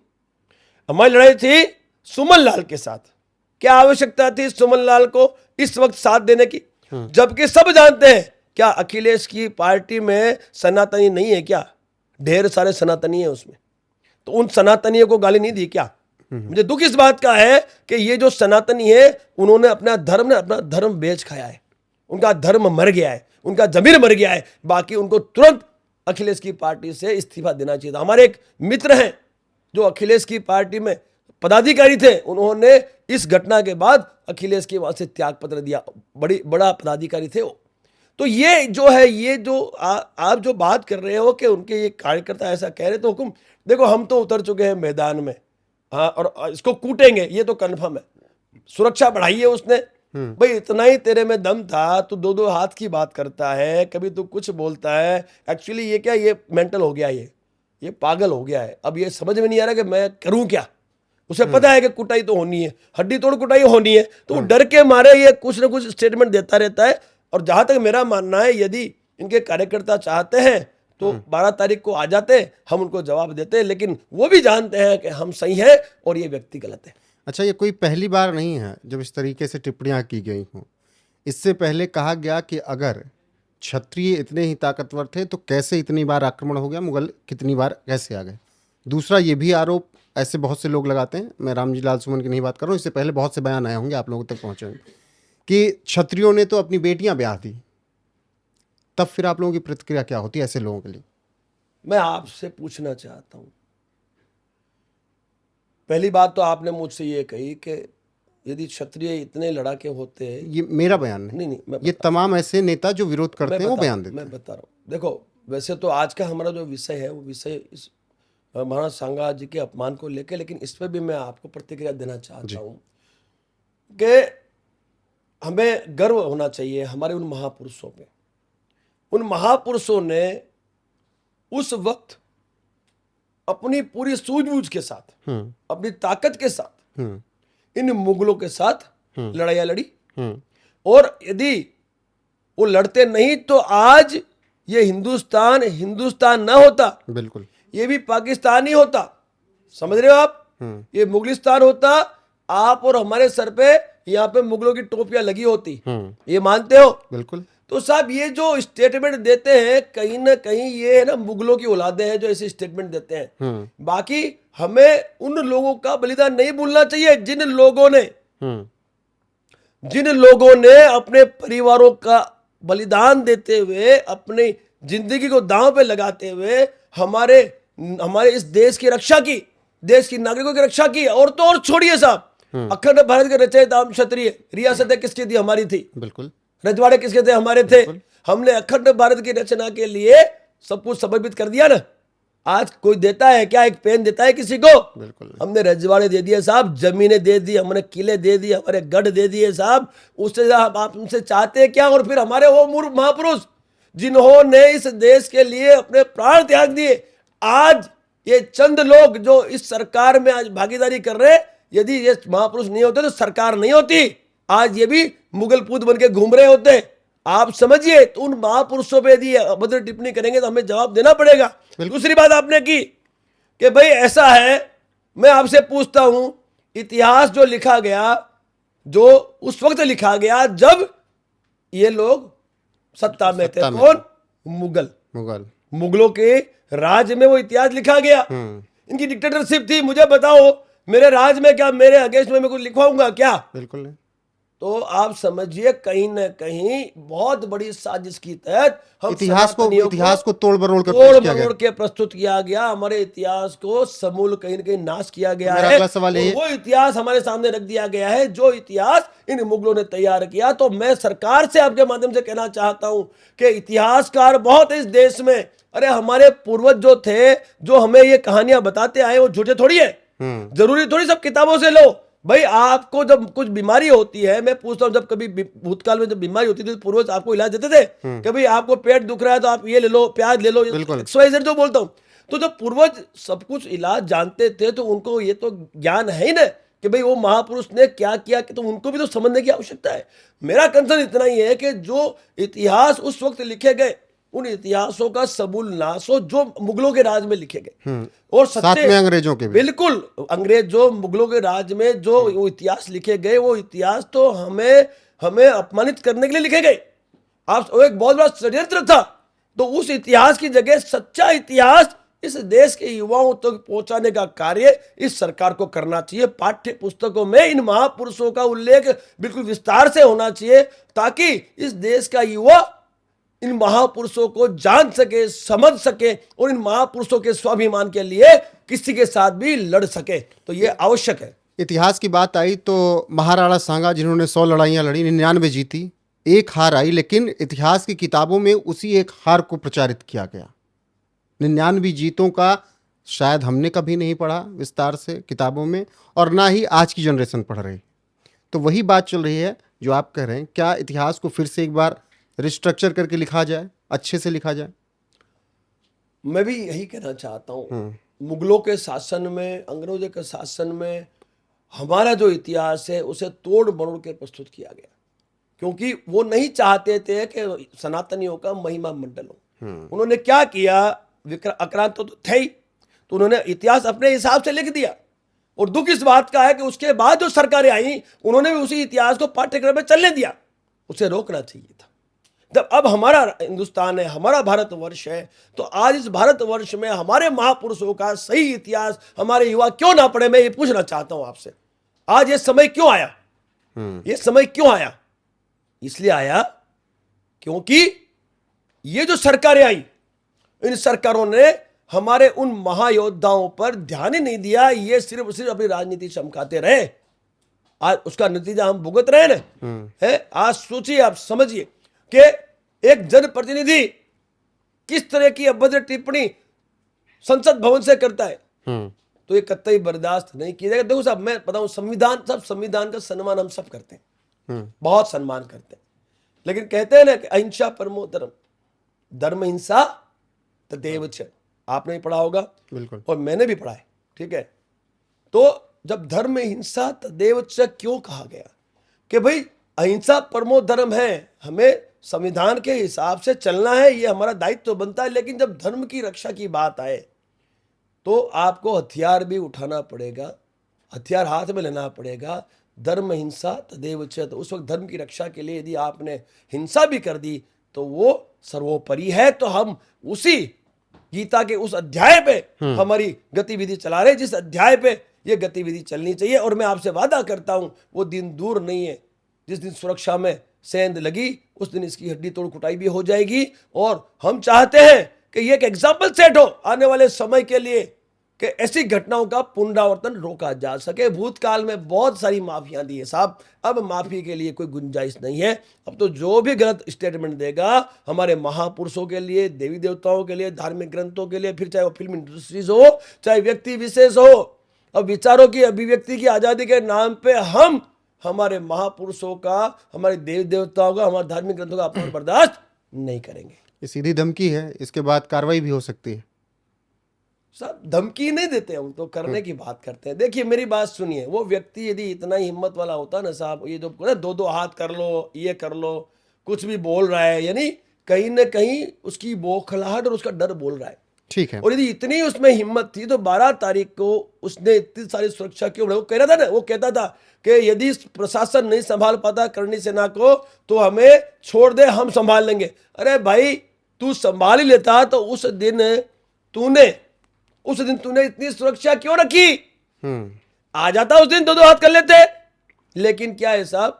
हमारी लड़ाई थी सुमन लाल के साथ। क्या आवश्यकता थी सुमन लाल को इस वक्त साथ देने की? जबकि सब जानते हैं, क्या अखिलेश की पार्टी में सनातनी नहीं है क्या? ढेर सारे सनातनी है उसमें, तो उन सनातनियों को गाली नहीं दी क्या? मुझे दुख इस बात का है कि ये जो सनातनी है उन्होंने अपना धर्म बेच खाया है, उनका धर्म मर गया है, उनका जमीर मर गया है। बाकी उनको तुरंत अखिलेश की पार्टी से इस्तीफा देना चाहिए था। हमारे एक मित्र हैं जो अखिलेश की पार्टी में पदाधिकारी थे, उन्होंने इस घटना के बाद अखिलेश के वहां से त्याग पत्र दिया, बड़ा पदाधिकारी थे वो। तो ये जो है, ये जो आप जो बात कर रहे हो कि उनके ये कार्यकर्ता ऐसा कह रहे, तो हुकुम देखो, हम तो उतर चुके हैं मैदान में, हाँ, और इसको कूटेंगे, ये तो कन्फर्म है। सुरक्षा बढ़ाई है उसने, भाई इतना ही तेरे में दम था, तू 2-2 हाथ की बात करता है, कभी तू कुछ बोलता है। एक्चुअली ये क्या, ये मेंटल हो गया, ये पागल हो गया है। अब ये समझ में नहीं आ रहा कि मैं करूं क्या। उसे पता है कि कुटाई तो होनी है, हड्डी तोड़ कुटाई होनी है, तो डर के मारे ये कुछ ना कुछ स्टेटमेंट देता रहता है। और जहां तक मेरा मानना है, यदि इनके कार्यकर्ता चाहते हैं तो 12 तारीख को आ जाते, हम उनको जवाब देते, लेकिन वो भी जानते हैं कि हम सही हैं और ये व्यक्ति गलत है। अच्छा, ये कोई पहली बार नहीं है जब इस तरीके से टिप्पणियां की गई हों। इससे पहले कहा गया कि अगर क्षत्रिय इतने ही ताकतवर थे तो कैसे इतनी बार आक्रमण हो गया, मुगल कितनी बार कैसे आ गए। दूसरा ये भी आरोप ऐसे बहुत से लोग लगाते हैं, मैं रामजी लाल सुमन की नहीं बात कर रहा हूँ, इससे पहले बहुत से बयान आए होंगे, आप लोगों तक पहुँचे होंगे, कि क्षत्रियों ने तो अपनी बेटियां ब्याह दी। तब फिर आप लोगों की प्रतिक्रिया क्या होती है ऐसे लोगों के लिए? मैं आपसे पूछना चाहता हूं, पहली बात तो आपने मुझसे ये कही कि यदि क्षत्रिय इतने लड़ाके होते हैं, ये मेरा बयान नहीं, ये तमाम ऐसे नेता जो विरोध करते हैं वो बयान देते हैं। मैं बता रहा हूं। देखो, वैसे तो आज का हमारा जो विषय है वो विषय इस महाराज सांगा जी के अपमान को लेकर, लेकिन इस पर भी मैं आपको प्रतिक्रिया देना चाहता हूं कि हमें गर्व होना चाहिए हमारे उन महापुरुषों पे। उन महापुरुषों ने उस वक्त अपनी पूरी सूझबूझ के साथ, अपनी ताकत के साथ इन मुगलों के साथ लड़ाइयां लड़ी, और यदि वो लड़ते नहीं तो आज ये हिंदुस्तान ना होता, बिल्कुल, ये भी पाकिस्तान ही होता। समझ रहे हो आप? ये मुगलिस्तान होता, आप और हमारे सर पे यहाँ पे मुगलों की टोपियां लगी होती। ये मानते हो? बिल्कुल। तो साहब, ये जो स्टेटमेंट देते हैं, कहीं ना कहीं ये है ना मुगलों की औलादे हैं जो ऐसे स्टेटमेंट देते हैं। बाकी हमें उन लोगों का बलिदान नहीं भूलना चाहिए जिन लोगों ने अपने परिवारों का बलिदान देते हुए, अपनी जिंदगी को दांव पे लगाते हुए हमारे इस देश की रक्षा की, देश की नागरिकों की रक्षा की। और तो और छोड़िए साहब, अखंड भारत के रचयिता हम क्षत्रिय, रियासतें किसकी थी? हमारी थी। बिल्कुल। रजवाड़े किसके थे? हमारे थे। हमने अखंड भारत की रचना के लिए सब कुछ समर्पित कर दिया ना। आज कोई देता है क्या? एक पेन देता है किसी को? बिल्कुल। हमने रजवाड़े दे दिए साहब, जमीनें दे दी, हमने किले दे दिए, हमारे गढ़ दे दिए साहब। उससे आप हमसे चाहते क्या? और फिर हमारे वो मूर्ख महापुरुष जिन्होंने इस देश के लिए अपने प्राण त्याग दिए, आज ये चंद लोग जो इस सरकार में आज भागीदारी कर रहे हैं, यदि ये महापुरुष नहीं होते तो सरकार नहीं होती, आज ये भी मुगल पूत बन के घूम रहे होते। आप समझिए, तो उन महापुरुषों पे यदि अभद्र टिप्पणी करेंगे तो हमें जवाब देना पड़ेगा। दूसरी बात आपने की कि भाई ऐसा है, मैं आपसे पूछता हूं, इतिहास जो लिखा गया, जो उस वक्त लिखा गया जब ये लोग सत्ता में थे, कौन? मुगल। मुगलों के राज में वो इतिहास लिखा गया। इनकी डिक्टेटरशिप थी। मुझे बताओ, मेरे राज में क्या, मेरे अगेंस्ट में मैं कुछ लिखवाऊंगा क्या? बिल्कुल नहीं। तो आप समझिए, कहीं न कहीं बहुत बड़ी साजिश की तहत हम इतिहास को तोड़ मरोड़ के प्रस्तुत किया गया। हमारे इतिहास को समूल कहीं न कहीं नाश किया गया है। अगला सवाल है, वो इतिहास हमारे सामने रख दिया गया है जो इतिहास इन मुगलों ने तैयार किया। तो मैं सरकार से आपके माध्यम से कहना चाहता हूं कि इतिहासकार बहुत है इस देश में। अरे हमारे पूर्वज जो थे, जो हमें ये कहानियां बताते आए, वो झूठे थोड़ी है। जरूरी थोड़ी सब किताबों से लो। भाई आपको जब कुछ बीमारी होती है, मैं पूछता हूं, जब कभी भूतकाल में जब बीमारी होती थी तो पूर्वज आपको इलाज देते थे कि भाई आपको पेट दुख रहा है तो आप ये ले लो, प्याज ले लो, XYZ जो बोलता हूं। तो जब पूर्वज सब कुछ इलाज जानते थे तो उनको ये तो ज्ञान है ही ना कि भाई वो महापुरुष ने क्या किया, कि तो उनको भी तो समझने की आवश्यकता है। मेरा कंसर्न इतना ही है कि जो इतिहास उस वक्त लिखे गए, उन इतिहासों का सबूल नाश हो जो मुगलों के राज में लिखे गए, और साथ में अंग्रेजों के भी। बिल्कुल, अंग्रेज जो मुगलों के राज में जो वो इतिहास लिखे गए, वो इतिहास तो हमें अपमानित करने के लिए लिखे गए। आप, वो एक बहुत बड़ा षड्यंत्र था। तो उस इतिहास की जगह सच्चा इतिहास इस देश के युवाओं तक पहुंचाने का कार्य इस सरकार को करना चाहिए। पाठ्य पुस्तकों में इन महापुरुषों का उल्लेख बिल्कुल विस्तार से होना चाहिए, ताकि इस देश का युवा इन महापुरुषों को जान सके, समझ सके, और इन महापुरुषों के स्वाभिमान के लिए किसी के साथ भी लड़ सके। तो ये आवश्यक है। इतिहास की बात आई तो महाराणा सांगा, जिन्होंने 100 लड़ाइयां लड़ी, 99 जीती, एक हार आई, लेकिन इतिहास की किताबों में उसी एक हार को प्रचारित किया गया। 99 जीतों का शायद हमने कभी नहीं पढ़ा विस्तार से किताबों में, और ना ही आज की जनरेशन पढ़ रही। तो वही बात चल रही है जो आप कह रहे हैं। क्या इतिहास को फिर से एक बार रिस्ट्रक्चर करके लिखा जाए, अच्छे से लिखा जाए? मैं भी यही कहना चाहता हूँ। मुगलों के शासन में, अंग्रेजों के शासन में हमारा जो इतिहास है उसे तोड़ मरोड़ के प्रस्तुत किया गया, क्योंकि वो नहीं चाहते थे कि सनातनियों का महिमा मंडल हो। उन्होंने क्या किया, आक्रांत तो थे ही, तो उन्होंने इतिहास अपने हिसाब से लिख दिया। और दुख इस बात का है कि उसके बाद जो सरकारें आई, उन्होंने भी उसी इतिहास को पाठ्यक्रम में चलने दिया। उसे रोकना चाहिए था। जब अब हमारा हिंदुस्तान है, हमारा भारतवर्ष है, तो आज इस भारतवर्ष में हमारे महापुरुषों का सही इतिहास हमारे युवा क्यों ना पढ़े? मैं ये पूछना चाहता हूं आपसे। आज ये समय क्यों आया? ये समय क्यों आया? इसलिए आया क्योंकि ये जो सरकारें आई, इन सरकारों ने हमारे उन महायोद्धाओं पर ध्यान ही नहीं दिया। ये सिर्फ अपनी राजनीति चमकाते रहे। आज उसका नतीजा हम भुगत रहे हैं। आज सोचिए, आप समझिए कि एक जनप्रतिनिधि किस तरह की अभद्र टिप्पणी संसद भवन से करता है, तो ये कतई बर्दाश्त नहीं किया जाएगा। देखो साहब, मैं बताऊं, संविधान का सम्मान हम सब करते हैं, बहुत सम्मान करते हैं, लेकिन कहते हैं ना कि अहिंसा परमो धर्म, धर्म हिंसा तदेव च। आपने भी पढ़ा होगा, बिल्कुल, और मैंने भी पढ़ा है, ठीक है। तो जब धर्म हिंसा तदेव च क्यों कहा गया कि भाई अहिंसा परमो धर्म है, हमें संविधान के हिसाब से चलना है, ये हमारा दायित्व तो बनता है। लेकिन जब धर्म की रक्षा की बात आए तो आपको हथियार भी उठाना पड़ेगा, हथियार हाथ में लेना पड़ेगा। धर्म हिंसा तदेव च, तो उस वक्त धर्म की रक्षा के लिए यदि आपने हिंसा भी कर दी तो वो सर्वोपरि है। तो हम उसी गीता के उस अध्याय पे हमारी गतिविधि चला रहे, जिस अध्याय पे ये गतिविधि चलनी चाहिए। और मैं आपसे वादा करता हूं, वो दिन दूर नहीं है जिस दिन सुरक्षा में सेंध लगी, उस दिन इसकी हड्डी तोड़ कुटाई भी हो जाएगी। और हम चाहते हैं कि ये एक एग्जाम्पल सेट हो आने वाले समय के लिए कि ऐसी घटनाओं का पुनरावर्तन रोका जा सके। भूतकाल में बहुत सारी माफियां दी है साहब, अब माफी के लिए कोई गुंजाइश नहीं है। अब तो जो भी गलत स्टेटमेंट देगा हमारे महापुरुषों के लिए, देवी देवताओं के लिए, धार्मिक ग्रंथों के लिए, फिर चाहे वो फिल्म इंडस्ट्रीज हो, चाहे व्यक्ति विशेष हो, अब विचारों की अभिव्यक्ति की आजादी के नाम पे हम हमारे महापुरुषों का, हमारे देवी देवताओं का, हमारे धार्मिक ग्रंथों का अपमान बर्दाश्त नहीं करेंगे। ये सीधी धमकी है, इसके बाद कार्रवाई भी हो सकती है। सब धमकी नहीं देते, हम तो करने की बात करते हैं। देखिए मेरी बात सुनिए, वो व्यक्ति यदि इतना ही हिम्मत वाला होता ना साहब, ये जो दो दो हाथ कर लो, ये कर लो, कुछ भी बोल रहा है, यानी कहीं ना कहीं उसकी बौखलाहट और उसका डर बोल रहा है। ठीक है। और यदि इतनी उसमें हिम्मत थी तो 12 तारीख को उसने इतनी सारी सुरक्षा क्यों बढ़ाई? वो कह रहा था ना, वो कहता था कि यदि प्रशासन नहीं संभाल पाता करणी सेना को तो हमें छोड़ दे, हम संभाल लेंगे। अरे भाई तू संभाल ही लेता तो उस दिन तूने इतनी सुरक्षा क्यों रखी? आ जाता उस दिन, दो दो हाथ कर लेते। लेकिन क्या है साहब,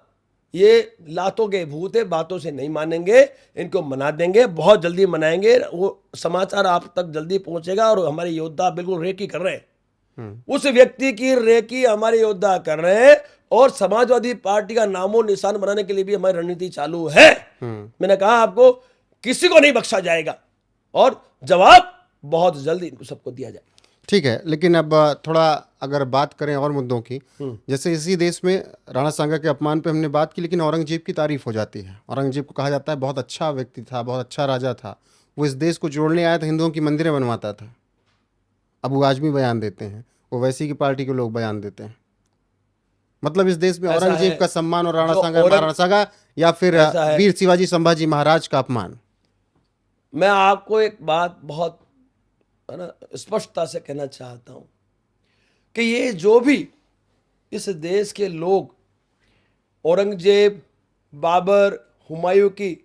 ये लातों के भूत है, बातों से नहीं मानेंगे, इनको मना देंगे, बहुत जल्दी मनाएंगे, वो समाचार आप तक जल्दी पहुंचेगा। और हमारे योद्धा बिल्कुल रेकी कर रहे हैं, उस व्यक्ति की रेकी हमारे योद्धा कर रहे हैं। और समाजवादी पार्टी का नामो निशान बनाने के लिए भी हमारी रणनीति चालू है। मैंने कहा आपको किसी को नहीं बख्शा जाएगा और जवाब बहुत जल्दी इनको सबको दिया जाए। ठीक है, लेकिन अब थोड़ा अगर बात करें और मुद्दों की, जैसे इसी देश में राणा सांगा के अपमान पे हमने बात की, लेकिन औरंगजेब की तारीफ हो जाती है। औरंगजेब को कहा जाता है बहुत अच्छा व्यक्ति था, बहुत अच्छा राजा था, वो इस देश को जोड़ने आया था, हिंदुओं की मंदिरें बनवाता था। अबू आजमी बयान देते हैं, वो वैसी की पार्टी के लोग बयान देते हैं। मतलब इस देश में औरंगजेब का सम्मान और राणा सांगा महाराणा सांगा या फिर वीर शिवाजी संभाजी महाराज का अपमान। मैं आपको एक बात बहुत है ना स्पष्टता से कहना चाहता हूं कि ये जो भी इस देश के लोग औरंगजेब, बाबर, हुमायूं की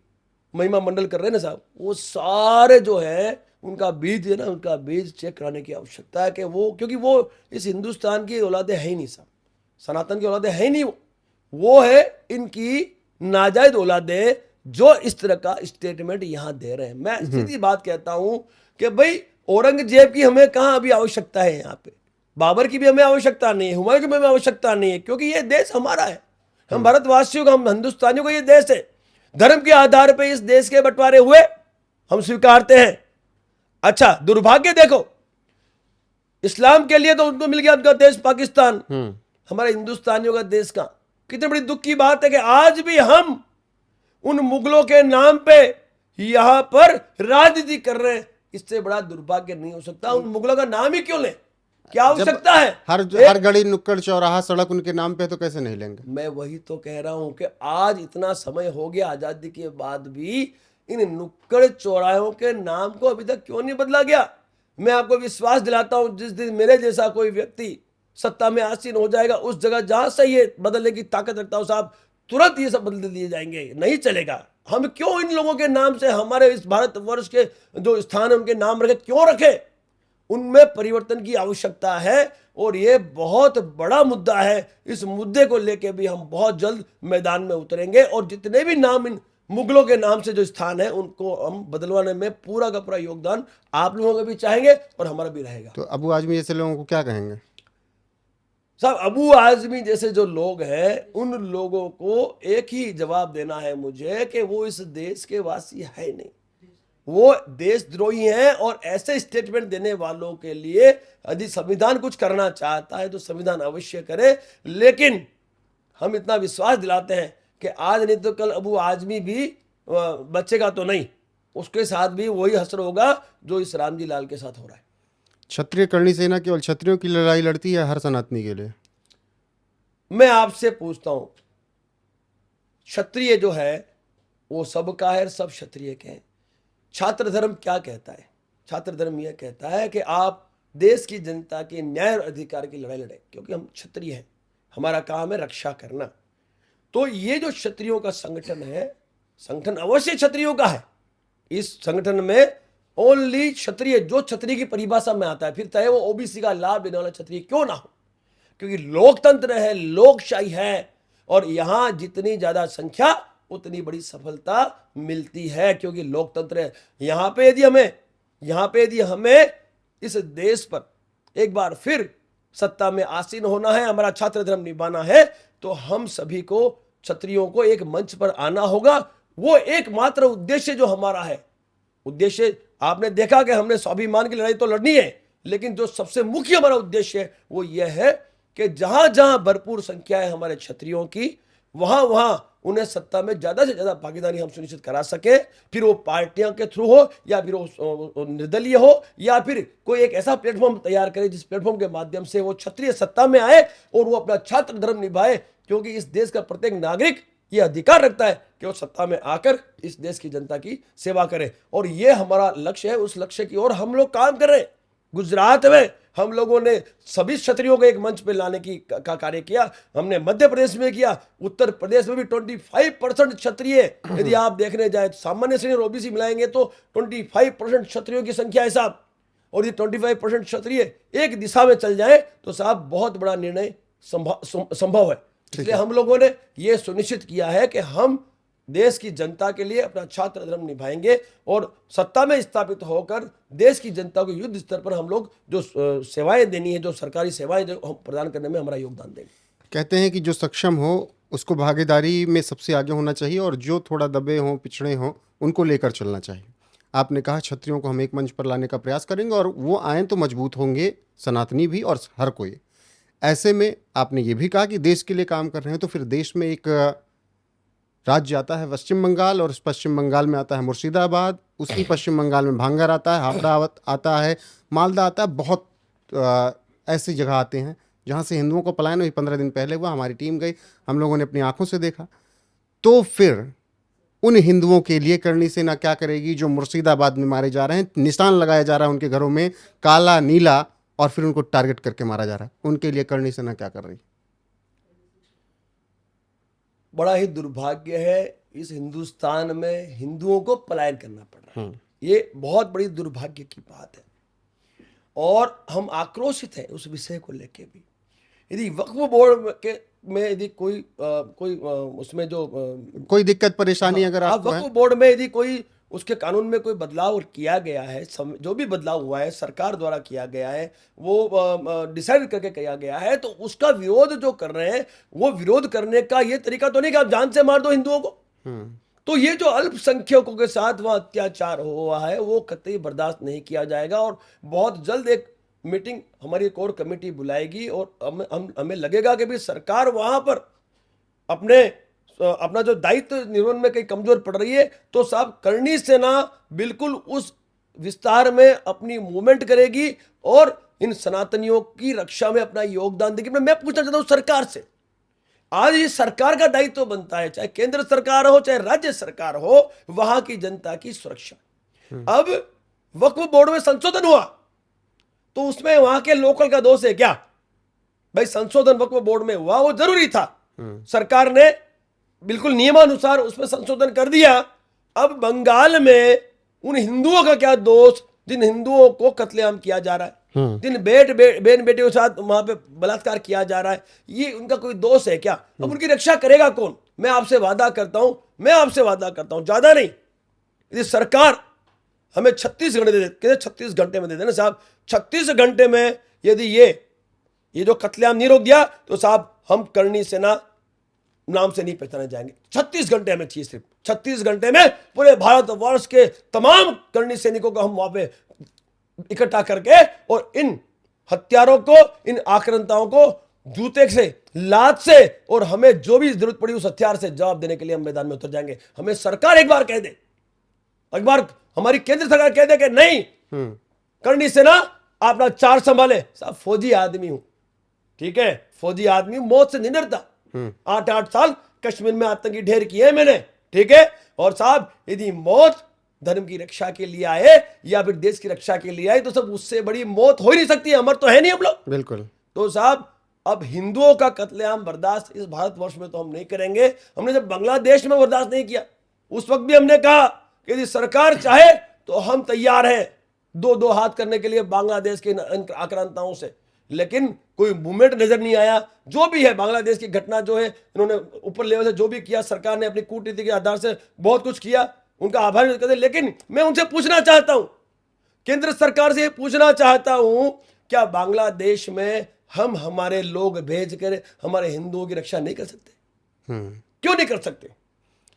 महिमा मंडल कर रहे हैं ना साहब, वो सारे जो है उनका बीज है ना, उनका बीज चेक कराने की आवश्यकता है कि वो, क्योंकि वो इस हिंदुस्तान की औलादे है ही नहीं साहब, सनातन की औलादे है ही नहीं, वो है इनकी नाजायज औलादे जो इस तरह का स्टेटमेंट यहां दे रहे हैं। मैं सीधी बात कहता हूं कि भाई औरंगजेब की हमें कहां अभी आवश्यकता है, यहाँ पे बाबर की भी हमें आवश्यकता नहीं है, हुमायूं की भी हमें आवश्यकता नहीं है, क्योंकि ये देश हमारा है, हम भारतवासियों का, हम हिंदुस्तानियों का ये देश है। धर्म के आधार पर इस देश के बंटवारे हुए हम स्वीकारते हैं। अच्छा दुर्भाग्य देखो, इस्लाम के लिए तो उनको मिल गया उनका देश पाकिस्तान, हमारे हिंदुस्तानियों का देश का। कितनी बड़ी दुख की बात है कि आज भी हम उन मुगलों के नाम पे यहां पर राजनीति कर रहे हैं। इससे बड़ा दुर्भाग्य नहीं हो सकता। उन मुगलों का नाम ही क्यों लें, क्या आवश्यकता है? हर गली नुक्कड़ चौराहा सड़क उनके नाम पे, तो कैसे नहीं लेंगे? मैं वही तो कह रहा हूं कि आज इतना समय हो गया आजादी के बाद भी इन नुक्कड़ चौराहों के नाम को अभी तक क्यों नहीं बदला गया? मैं आपको विश्वास दिलाता हूं, जिस दिन मेरे जैसा कोई व्यक्ति सत्ता में आसीन हो जाएगा, उस जगह जहां से ये बदलने की ताकत रखता हूं साहब, तुरंत ये सब बदल दिए जाएंगे, नहीं चलेगा। हम क्यों इन लोगों के नाम से हमारे इस भारतवर्ष के जो स्थान है उनके नाम रखे, क्यों रखे? उनमें परिवर्तन की आवश्यकता है और ये बहुत बड़ा मुद्दा है। इस मुद्दे को लेके भी हम बहुत जल्द मैदान में उतरेंगे और जितने भी नाम इन मुगलों के नाम से जो स्थान है उनको हम बदलवाने में पूरा का पूरा योगदान आप लोगों का भी चाहेंगे और हमारा भी रहेगा। तो अबू आजमी जैसे लोगों को क्या कहेंगे साहब? अबू आजमी जैसे जो लोग हैं उन लोगों को एक ही जवाब देना है मुझे कि वो इस देश के वासी है नहीं, वो देशद्रोही हैं। और ऐसे स्टेटमेंट देने वालों के लिए यदि संविधान कुछ करना चाहता है तो संविधान अवश्य करे, लेकिन हम इतना विश्वास दिलाते हैं कि आज नहीं तो कल अबू आजमी भी बचेगा तो नहीं, उसके साथ भी वही हश्र होगा जो इस रामजी लाल के साथ हो रहा है। क्षत्रिय करणी सेना केवल क्षत्रियों की लड़ाई लड़ती है हर सनातनी के लिए? मैं आपसे पूछता हूं, क्षत्रिय जो है वो सबका है, सब क्षत्रिय के हैं। छात्र धर्म क्या कहता है? छात्र धर्म यह कहता है कि आप देश की जनता के न्याय और अधिकार की लड़ाई लड़े, क्योंकि हम क्षत्रिय हैं, हमारा काम है रक्षा करना। तो ये जो क्षत्रियों का संगठन है, संगठन अवश्य क्षत्रियों का है। इस संगठन में ओनली क्षत्रिय, जो क्षत्रिय की परिभाषा में आता है, फिर चाहे वो ओबीसी का लाभ लेने वाला क्षत्रिय क्यों ना हो, क्योंकि लोकतंत्र है, लोकशाही है और यहां जितनी ज्यादा संख्या उतनी बड़ी सफलता मिलती है, क्योंकि लोकतंत्र है। यहां पे यदि हमें इस देश पर एक बार फिर सत्ता में आसीन होना है, हमारा छात्र धर्म निभाना है, तो हम सभी को क्षत्रियों को एक मंच पर आना होगा। वो एकमात्र उद्देश्य जो हमारा है, उद्देश्य आपने देखा कि हमने स्वाभिमान की लड़ाई तो लड़नी है, लेकिन जो सबसे मुख्य हमारा उद्देश्य है वो ये है कि जहां जहां भरपूर संख्या है हमारे क्षत्रियों की, वहां वहां उन्हें सत्ता में ज्यादा से ज्यादा भागीदारी हम सुनिश्चित करा सके। फिर वो पार्टियों के थ्रू हो, या फिर वो निर्दलीय हो, या फिर कोई एक ऐसा प्लेटफॉर्म तैयार करे जिस प्लेटफॉर्म के माध्यम से वो क्षत्रिय सत्ता में आए और वो अपना छात्र धर्म निभाए। क्योंकि इस देश का प्रत्येक नागरिक ये अधिकार रखता है कि वो सत्ता में आकर इस देश की जनता की सेवा करे, और ये हमारा लक्ष्य है। उस लक्ष्य की ओर हम लोग काम कर रहे हैं। गुजरात में हम लोगों ने सभी क्षत्रियों को एक मंच पे लाने की का कार्य किया। हमने मध्य प्रदेश में किया, उत्तर प्रदेश में भी 25% क्षत्रिय, यदि आप देखने जाए तो सामान्य श्रेणी और ओबीसी मिलाएंगे तो 25% क्षत्रियों की संख्या है साहब। और ये 25% क्षत्रिय एक दिशा में चल जाए तो साहब बहुत बड़ा निर्णय संभव है। इसलिए हम लोगों ने ये सुनिश्चित किया है कि हम देश की जनता के लिए अपना छात्र धर्म निभाएंगे और सत्ता में स्थापित होकर देश की जनता को युद्ध स्तर पर हम लोग जो सेवाएं देनी है, जो सरकारी सेवाएं जो हम प्रदान करने में हमारा योगदान देंगे। कहते हैं कि जो सक्षम हो उसको भागीदारी में सबसे आगे होना चाहिए, और जो थोड़ा दबे हों, पिछड़े हों, उनको लेकर चलना चाहिए। आपने कहा क्षत्रियों को हम एक मंच पर लाने का प्रयास करेंगे, और वो आए तो मजबूत होंगे, सनातनी भी और हर कोई। ऐसे में आपने ये भी कहा कि देश के लिए काम कर रहे हैं, तो फिर देश में एक राज्य आता है पश्चिम बंगाल, और उस पश्चिम बंगाल में आता है मुर्शिदाबाद, उसी पश्चिम बंगाल में भांगर आता है, हावड़ा आता है, मालदा आता है। बहुत ऐसी जगह आते हैं जहाँ से हिंदुओं को पलायन हुई 15 दिन पहले हुआ। हमारी टीम गई, हम लोगों ने अपनी आंखों से देखा। तो फिर उन हिंदुओं के लिए करनी सेना क्या करेगी जो मुर्शिदाबाद में मारे जा रहे हैं, निशान लगाया जा रहा है उनके घरों में काला नीला, और फिर उनको टारगेट करके मारा जा रहा है? उनके लिए करनी सेना क्या कर रही है? बड़ा ही दुर्भाग्य है, इस हिंदुस्तान में हिंदुओं को पलायन करना पड़ रहा है। ये बहुत बड़ी दुर्भाग्य की बात है, और हम आक्रोशित हैं उस विषय को लेके भी। यदि वक्फ बोर्ड में यदि कोई उसमें जो कोई दिक्कत परेशानी अगर आपको वक्फ बोर्ड में यदि कोई उसके कानून में कोई बदलाव किया गया है, जो भी बदलाव हुआ है सरकार द्वारा किया गया है, वो डिसाइड करके किया गया है, तो उसका विरोध जो कर रहे हैं, वो विरोध करने का ये तरीका तो नहीं कि आप जान से मार दो हिंदुओं को। तो ये जो अल्पसंख्यकों के साथ वह अत्याचार हुआ है वो कतई बर्दाश्त नहीं किया जाएगा, और बहुत जल्द एक मीटिंग हमारी कोर कमेटी बुलाएगी, और हमें लगेगा कि भी सरकार वहां पर अपना जो दायित्व निर्वहन में कहीं कमजोर पड़ रही है, तो साहब करनी सेना बिल्कुल उस विस्तार में अपनी मूवमेंट करेगी और इन सनातनियों की रक्षा में अपना योगदान देगी। मैं पूछना चाहता हूं सरकार से, आज ये सरकार का दायित्व बनता है, चाहे केंद्र सरकार हो चाहे राज्य सरकार हो, वहां की जनता की सुरक्षा। अब वक्फ बोर्ड में संशोधन हुआ तो उसमें वहां के लोकल का दोष है क्या? भाई संशोधन वक्फ बोर्ड में हुआ, वो जरूरी था, सरकार ने बिल्कुल नियमानुसार उसमें संशोधन कर दिया। अब बंगाल में उन हिंदुओं का क्या दोष जिन हिंदुओं को कत्लेआम किया जा रहा है, जिन बहन बेटियों के साथ वहां पे बलात्कार किया जा रहा है, ये उनका कोई दोष है क्या? अब उनकी रक्षा करेगा कौन? मैं आपसे वादा करता हूं ज्यादा नहीं, यदि सरकार हमें 36 घंटे दे दे, 36 घंटे में दे देना साहब, 36 घंटे में यदि ये जो कत्लेआम नहीं रोक दिया तो साहब हम करनी सेना नाम से नहीं पहचाने जाएंगे। 36 घंटे हमें चाहिए, सिर्फ 36 घंटे में पूरे भारतवर्ष के तमाम करनी सैनिकों को हम वहां पे इकट्ठा करके और इन हत्यारों को, इन आक्रांताओं को जूते से, लात से, और हमें जो भी जरूरत पड़ी उस हथियार से जवाब देने के लिए हम मैदान में उतर जाएंगे। हमें सरकार एक बार कह दे, एक बार हमारी केंद्र सरकार कह दे कि नहीं करनी सेना अपना चार संभाले। साहब फौजी आदमी हूं, ठीक है, फौजी आदमी मौत से नहीं डरता। 8 साल कश्मीर में आतंकी ढेर किए मैंने, ठीक है, और साहब यदि मौत धर्म की रक्षा के लिए आए या फिर देश की रक्षा के लिए आए तो सब उससे बड़ी मौत हो ही नहीं सकती। अमर तो है नहीं हम लोग, बिल्कुल। तो साहब अब हिंदुओं का कत्लेआम बर्दाश्त इस भारतवर्ष में तो हम नहीं करेंगे। हमने जब बांग्लादेश में बर्दाश्त नहीं किया उस वक्त भी हमने कहा कि यदि सरकार चाहे तो हम तैयार हैं दो हाथ करने के लिए बांग्लादेश के आक्रांताओं से, लेकिन कोई मूवमेंट नजर नहीं आया। जो भी है बांग्लादेश की घटना जो है, इन्होंने ऊपर लेवल से जो भी किया, सरकार ने अपनी कूटनीति के आधार से बहुत कुछ किया, उनका आभार व्यक्त करते। लेकिन मैं उनसे पूछना चाहता हूं, केंद्र सरकार से पूछना चाहता हूं क्या बांग्लादेश में हम हमारे लोग भेज कर हमारे हिंदुओं की रक्षा नहीं कर सकते? क्यों नहीं कर सकते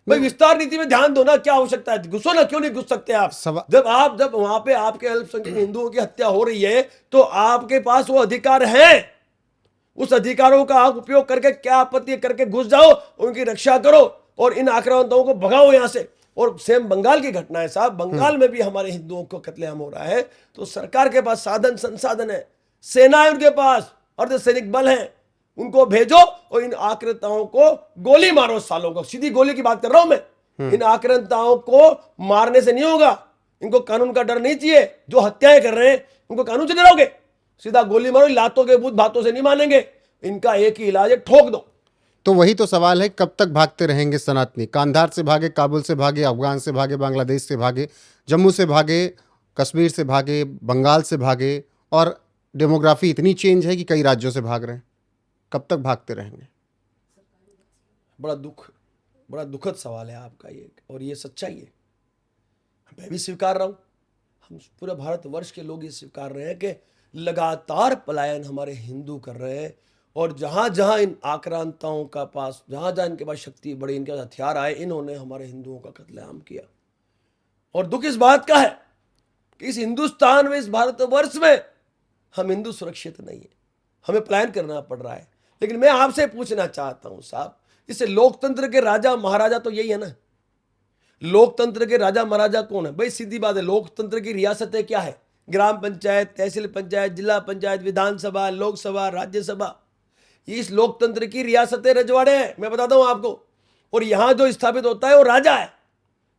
भाई? विस्तार नीति में ध्यान दो ना, क्या आवश्यकता है? घुसो ना, क्यों नहीं घुस सकते आप? जब वहां पे आपके अल्पसंख्यक हिंदुओं की हत्या हो रही है तो आपके पास वो अधिकार है, उस अधिकारों का आप उपयोग करके क्या आपत्ति करके घुस जाओ, उनकी रक्षा करो और इन आक्रांताओं को भगाओ यहां से। और सेम बंगाल की घटना है साहब, बंगाल में भी हमारे हिंदुओं को कत्लेआम हो रहा है, तो सरकार के पास साधन संसाधन है, सेना है उनके पास, अर्धसैनिक बल है, उनको भेजो और इन आक्रांताओं को गोली मारो। सालों को सीधी गोली की बात कर रहा हूं मैं। इन आक्रांताओं को मारने से नहीं होगा, इनको कानून का डर नहीं चाहिए। जो हत्याएं कर रहे हैं उनको कानून से डराओगे? सीधा गोली मारो, लातों के भूत बातों से नहीं मानेंगे। इनका एक ही इलाज है, ठोक दो। तो वही तो सवाल है, कब तक भागते रहेंगे सनातनी? कांधार से भागे, काबुल से भागे, अफगान से भागे, बांग्लादेश से भागे, जम्मू से भागे, कश्मीर से भागे, बंगाल से भागे, और डेमोग्राफी इतनी चेंज है कि कई राज्यों से भाग रहे हैं। कब तक भागते रहेंगे? बड़ा दुखद सवाल है आपका ये, और ये सच्चाई है, मैं भी स्वीकार रहा हूं। हम पूरे भारतवर्ष के लोग ये स्वीकार रहे हैं कि लगातार पलायन हमारे हिंदू कर रहे हैं, और जहां जहां इन आक्रांताओं का पास, जहां जहां इनके पास शक्ति बढ़ी, इनके पास हथियार आए, इन्होंने हमारे हिंदुओं का कत्लेआम किया। और दुख इस बात का है कि इस हिंदुस्तान में, इस भारतवर्ष में हम हिंदू सुरक्षित नहीं है, हमें पलायन करना पड़ रहा है। लेकिन मैं आपसे पूछना चाहता हूं साहब, इसे लोकतंत्र के राजा महाराजा तो यही है ना? लोकतंत्र के राजा महाराजा कौन है भाई? सीधी बात है, लोकतंत्र की रियासतें क्या है? ग्राम पंचायत, तहसील पंचायत, जिला पंचायत, विधानसभा, लोकसभा, राज्यसभा। इस लोकतंत्र की रियासतें रजवाड़े हैं, मैं बताता हूं आपको। और यहां जो स्थापित होता है वो राजा है,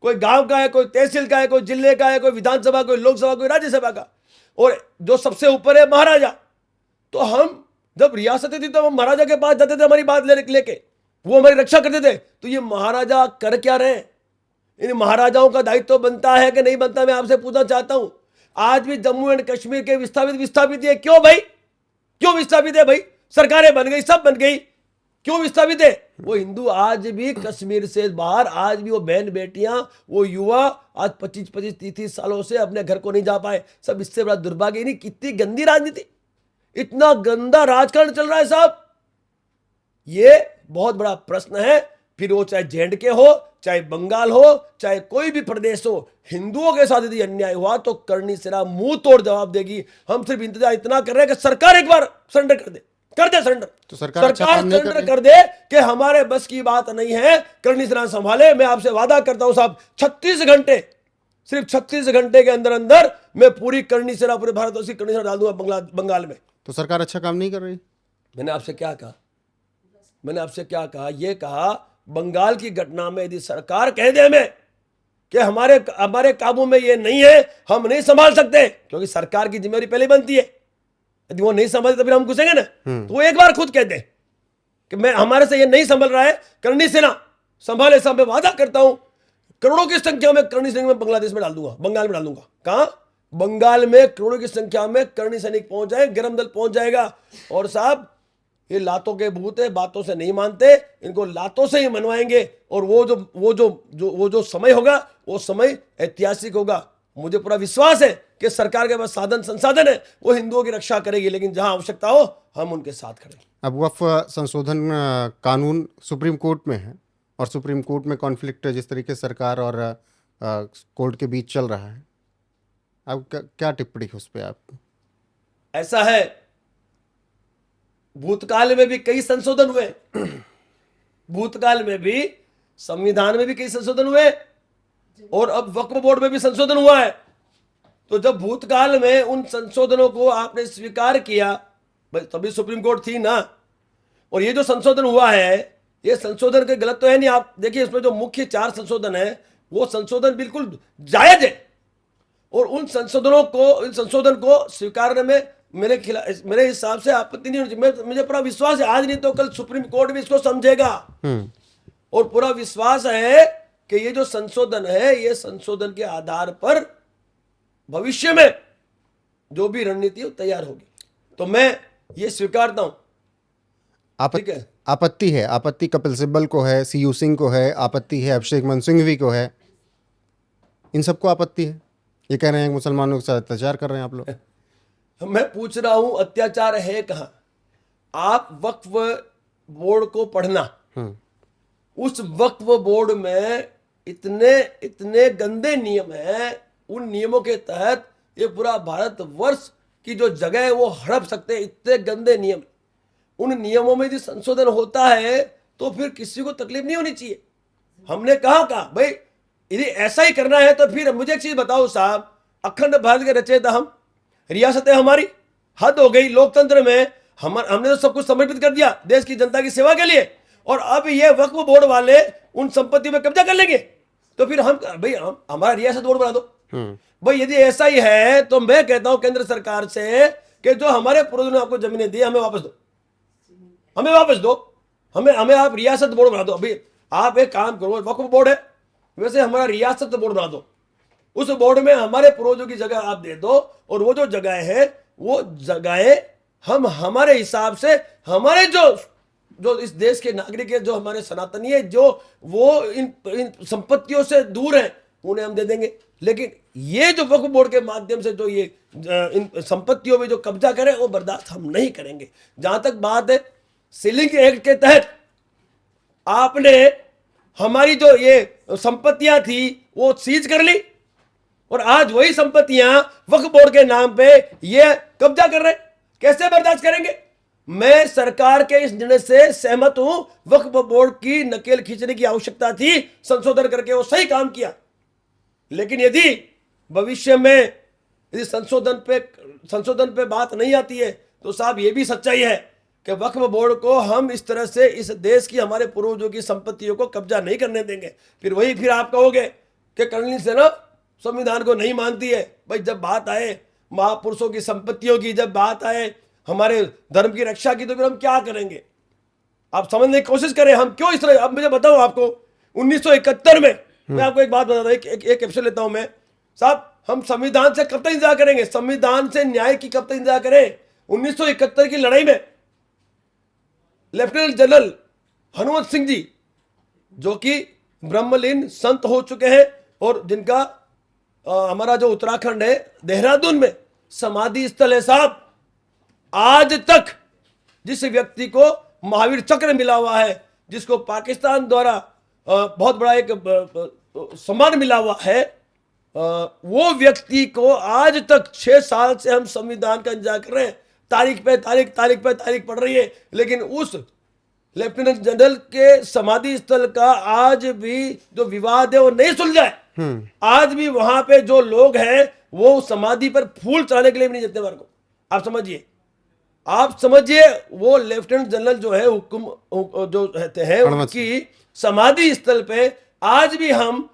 कोई गांव का है, कोई तहसील का है, कोई जिले का है, कोई विधानसभा, कोई लोकसभा, कोई राज्यसभा का, और जो सबसे ऊपर है महाराजा। तो हम जब रियासतें थी तो हम महाराजा के पास जाते थे हमारी बात लेके, वो हमारी रक्षा करते थे। तो ये महाराजा कर क्या रहे हैं? इन महाराजाओं का दायित्व बनता है कि नहीं बनता? मैं आपसे पूछना चाहता हूं। आज भी जम्मू एंड कश्मीर के विस्थापित है, क्यों भाई? क्यों विस्थापित है भाई? सरकारें बन गई, सब बन गई, क्यों विस्थापित है? वो हिंदू आज भी कश्मीर से बाहर, आज भी वो बहन बेटियां, वो युवा आज 25-25, 30 सालों से अपने घर को नहीं जा पाए। सब इससे बड़ा दुर्भाग्य नहीं? कितनी गंदी राजनीति, इतना गंदा राजकारण चल रहा है साहब। ये बहुत बड़ा प्रश्न है। फिर वो चाहे जे&के हो, चाहे बंगाल हो, चाहे कोई भी प्रदेश हो, हिंदुओं के साथ यदि अन्याय हुआ तो करनी सेना मुंह तोड़ जवाब देगी। हम सिर्फ इंतजार इतना कर रहे हैं कि सरकार एक बार सरेंडर कर दे सरेंडर। तो सरकार सरेंडर कर दे कि हमारे बस की बात नहीं है, करनी सेना संभाले। मैं आपसे वादा करता हूं साहब, 36 घंटे, सिर्फ 36 घंटे के अंदर अंदर मैं पूरी करनी सेना, पूरे भारतवर्ष की करनी सेना डाल दूंगा बंगाल में। तो सरकार अच्छा काम नहीं कर रही? मैंने आपसे क्या कहा? ये कहा बंगाल की घटना में यदि सरकार कह दे हमें कि हमारे काबू में ये नहीं है, हम नहीं संभाल सकते, क्योंकि सरकार की जिम्मेदारी पहले बनती है। यदि वो नहीं संभालते तो फिर हम घुसेंगे ना। तो वो एक बार खुद कह दे कि हमारे से ये नहीं संभल रहा है, करनी सेना संभाले। साहब मैं वादा करता हूं, करोड़ों की संख्या में करनी सैनिक में बांग्लादेश में डाल दूंगा, बंगाल में डाल दूंगा। कहां? बंगाल में करोड़ों की संख्या में करनी सैनिक पहुंच जाए, गरम दल पहुंच जाएगा। और साहब ये लातों के भूत है, बातों से नहीं मानते, इनको लातों से ही मनवाएंगे। और वो जो समय होगा, वो समय ऐतिहासिक होगा। मुझे पूरा विश्वास है कि सरकार के पास साधन संसाधन है, वो हिंदुओं की रक्षा करेगी। लेकिन जहां आवश्यकता हो हम उनके साथ खड़े। अब वक्फ संशोधन कानून सुप्रीम कोर्ट में है, और सुप्रीम कोर्ट में कॉन्फ्लिक्ट जिस तरीके से सरकार और कोर्ट के बीच चल रहा है, अब क्या टिप्पणी उस पर आप? ऐसा है, भूतकाल में भी कई संशोधन हुए, भूतकाल में भी संविधान में भी कई संशोधन हुए, और अब वक्फ बोर्ड में भी संशोधन हुआ है। तो जब भूतकाल में उन संशोधनों को आपने स्वीकार किया, तभी सुप्रीम कोर्ट थी ना। और ये जो संशोधन हुआ है, ये संशोधन के गलत तो है नहीं। आप देखिए इसमें जो मुख्य 4 संशोधन है, वो संशोधन बिल्कुल जायज है। और उन संशोधन को स्वीकारने में मेरे हिसाब से आपत्ति नहीं होनी चाहिए। मुझे पूरा विश्वास है, आज नहीं तो कल सुप्रीम कोर्ट भी इसको समझेगा। और पूरा विश्वास है कि ये जो संशोधन है, ये संशोधन के आधार पर भविष्य में जो भी रणनीति तैयार होगी। तो मैं ये स्वीकारता हूं। ठीक है, आपत्ति कपिल सिब्बल को है, सीयू सिंह को है, आपत्ति है अभिषेक मनु सिंघवी को है, इन सबको आपत्ति है। ये कह रहे हैं कि मुसलमानों के साथ अत्याचार कर रहे हैं आप लोग। मैं पूछ रहा हूं अत्याचार है कहां? आप वक्फ बोर्ड को पढ़ना, उस वक्फ बोर्ड में इतने इतने गंदे नियम हैं, उन नियमों के तहत ये पूरा भारतवर्ष की जो जगह है वो हड़प सकते हैं, इतने गंदे नियम। उन नियमों में यदि संशोधन होता है तो फिर किसी को तकलीफ नहीं होनी चाहिए। हमने कहा भाई यदि ऐसा ही करना है तो फिर मुझे एक चीज बताओ साहब, अखंड भारत के रचयिता हम, रियासतें हमारी, हद हो गई लोकतंत्र में। हमने तो सब कुछ समर्पित कर दिया देश की जनता की सेवा के लिए, और अब ये वक्फ बोर्ड वाले उन संपत्ति में कब्जा कर लेंगे तो फिर हम भाई हमारा रियासत बोर्ड बना दो। भाई यदि ऐसा ही है तो मैं कहता हूं केंद्र सरकार से कि जो हमारे पूर्वजों ने आपको जमीनें दी हमें वापस दो, हमें वापस दो, हमें आप रियासत बोर्ड बना दो। अभी आप एक काम करो, वक्फ बोर्ड है वैसे हमारा रियासत बोर्ड बना दो, उस बोर्ड में हमारे पूर्वजों की जगह आप दे दो, और वो जो जगह है वो जगहें हम हमारे हिसाब से, हमारे जो इस देश के नागरिक है, जो हमारे सनातनी है, जो वो इन संपत्तियों से दूर हैं, उन्हें हम दे देंगे। लेकिन ये जो वक्फ बोर्ड के माध्यम से जो ये इन संपत्तियों में जो कब्जा करे वो बर्दाश्त हम नहीं करेंगे। जहां तक बात है सीलिंग एक्ट के तहत आपने हमारी जो ये संपत्तियां थी वो सीज कर ली, और आज वही संपत्तियां वक्फ बोर्ड के नाम पे ये कब्जा कर रहे हैं, कैसे बर्दाश्त करेंगे? मैं सरकार के इस निर्णय से सहमत हूं, वक्फ बोर्ड की नकेल खींचने की आवश्यकता थी, संशोधन करके वो सही काम किया। लेकिन यदि भविष्य में यदि संशोधन पे बात नहीं आती है तो साहब ये भी सच्चाई है कि वक्फ बोर्ड को हम इस तरह से इस देश की, हमारे पूर्वजों की संपत्तियों को कब्जा नहीं करने देंगे। फिर आप कहोगे कि कर्नल सेना संविधान को नहीं मानती है। भाई जब बात आए महापुरुषों की संपत्तियों की, जब बात आए हमारे धर्म की रक्षा की, तो फिर हम क्या करेंगे? आप समझने की कोशिश करें हम क्यों इस तरह। अब मुझे बताऊं आपको 1971 में, मैं आपको एक बात बता दूं, एक एपिसोड लेता हूं मैं साहब। हम संविधान से कब तक इंतजार करेंगे? संविधान से न्याय की कब तक इंतजार करें? 1971 की लड़ाई में लेफ्टिनेंट जनरल हनुमंत सिंह जी, जो कि ब्रह्मलीन संत हो चुके हैं और जिनका हमारा जो उत्तराखंड है देहरादून में समाधि स्थल है साहब, आज तक जिस व्यक्ति को महावीर चक्र मिला हुआ है, जिसको पाकिस्तान द्वारा बहुत बड़ा एक सम्मान मिला हुआ है, वो व्यक्ति को आज तक 6 साल से हम संविधान का इंतजार कर रहे हैं। तारीख पे तारीख पड़ रही है, लेकिन उस लेफ्टिनेंट जनरल के समाधि स्थल का आज भी जो विवाद है वो नहीं सुलझा है। आज भी वहां पे जो लोग हैं वो समाधि पर फूल चढ़ाने के लिए भी नहीं जाते। को आप समझिए वो लेफ्टिनेंट जनरल जो है हुक्म जो रहते हैं उनकी समाधि स्थल पे आज भी हम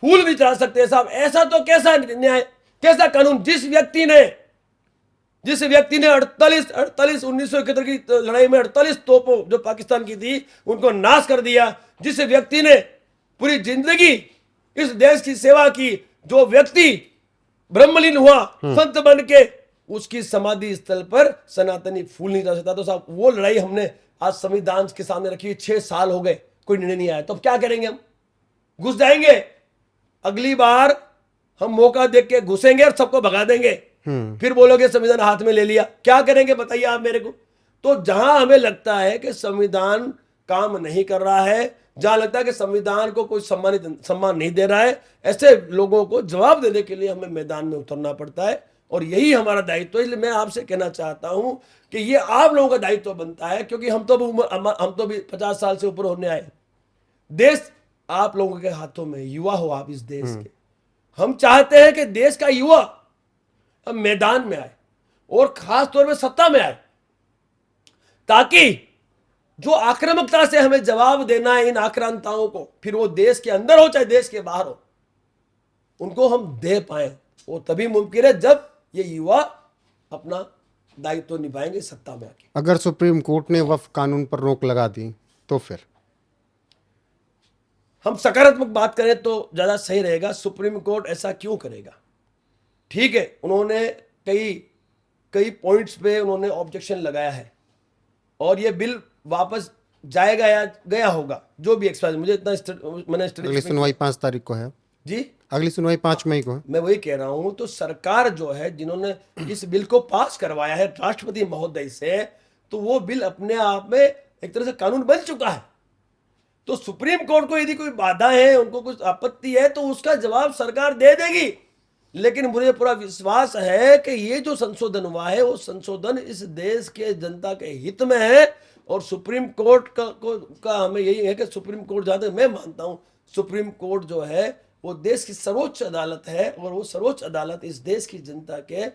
फूल भी चढ़ा सकते हैं साहब। ऐसा तो कैसा न्याय, कैसा कानून? जिस व्यक्ति ने 1971 की लड़ाई में 48 तोपों जो पाकिस्तान की थी उनको नाश कर दिया, जिस व्यक्ति ने पूरी जिंदगी इस देश की सेवा की, जो व्यक्ति ब्रह्मलीन हुआ संत बन के, उसकी समाधि स्थल पर सनातनी फूल नहीं चढ़ा सकता। तो साहब वो लड़ाई हमने आज संविधान के सामने रखी, 6 साल हो गए, कोई निर्णय नहीं आया। तो अब क्या करेंगे? हम घुस जाएंगे, अगली बार हम मौका देख के घुसेंगे और सबको भगा देंगे, फिर बोलोगे संविधान हाथ में ले लिया। क्या करेंगे बताइए आप मेरे को? तो जहां हमें लगता है कि संविधान काम नहीं कर रहा है, जहां लगता है कि संविधान को कोई सम्मान नहीं दे रहा है, ऐसे लोगों को जवाब देने के लिए हमें मैदान में उतरना पड़ता है, और यही हमारा दायित्व है। इसलिए मैं आपसे कहना चाहता हूं कि ये आप लोगों का दायित्व बनता है, क्योंकि हम तो भी 50 साल से ऊपर होने आए। देश आप लोगों के हाथों में, युवा हो आप इस देश के। हम चाहते हैं कि देश का युवा अब मैदान में आए और खास तौर पे सत्ता में आए, ताकि जो आक्रामकता से हमें जवाब देना है इन आक्रांताओं को, फिर वो देश के अंदर हो चाहे देश के बाहर हो, उनको हम दे पाए। वो तभी मुमकिन है जब ये युवा अपना दायित्व निभाएंगे सत्ता में आके। अगर सुप्रीम कोर्ट ने वक्फ कानून पर रोक लगा दी तो फिर हम सकारात्मक बात करें तो ज्यादा सही रहेगा। सुप्रीम कोर्ट ऐसा क्यों करेगा? ठीक है, उन्होंने कई पॉइंट्स पे उन्होंने ऑब्जेक्शन लगाया है, और ये बिल वापस जाएगा या गया होगा, जो भी एक्सपायर, मुझे इतना मैंने अगली सुनवाई 5 तारीख को है जी। अगली सुनवाई 5 मई को है। मैं वही कह रहा हूं, तो सरकार जो है जिन्होंने इस बिल को पास करवाया है राष्ट्रपति महोदय से, तो वो बिल अपने आप में एक तरह से कानून बन चुका है। तो सुप्रीम कोर्ट को यदि कोई बाधा है, उनको कुछ आपत्ति है, तो उसका जवाब सरकार दे देगी। लेकिन मुझे पूरा विश्वास है कि ये जो संशोधन हुआ है वो संशोधन इस देश के जनता के हित में है। और सुप्रीम कोर्ट का हमें यही है कि सुप्रीम कोर्ट, जहां तक मैं मानता हूं, सुप्रीम कोर्ट जो है वो देश की सर्वोच्च अदालत है, और वो सर्वोच्च अदालत इस देश की जनता के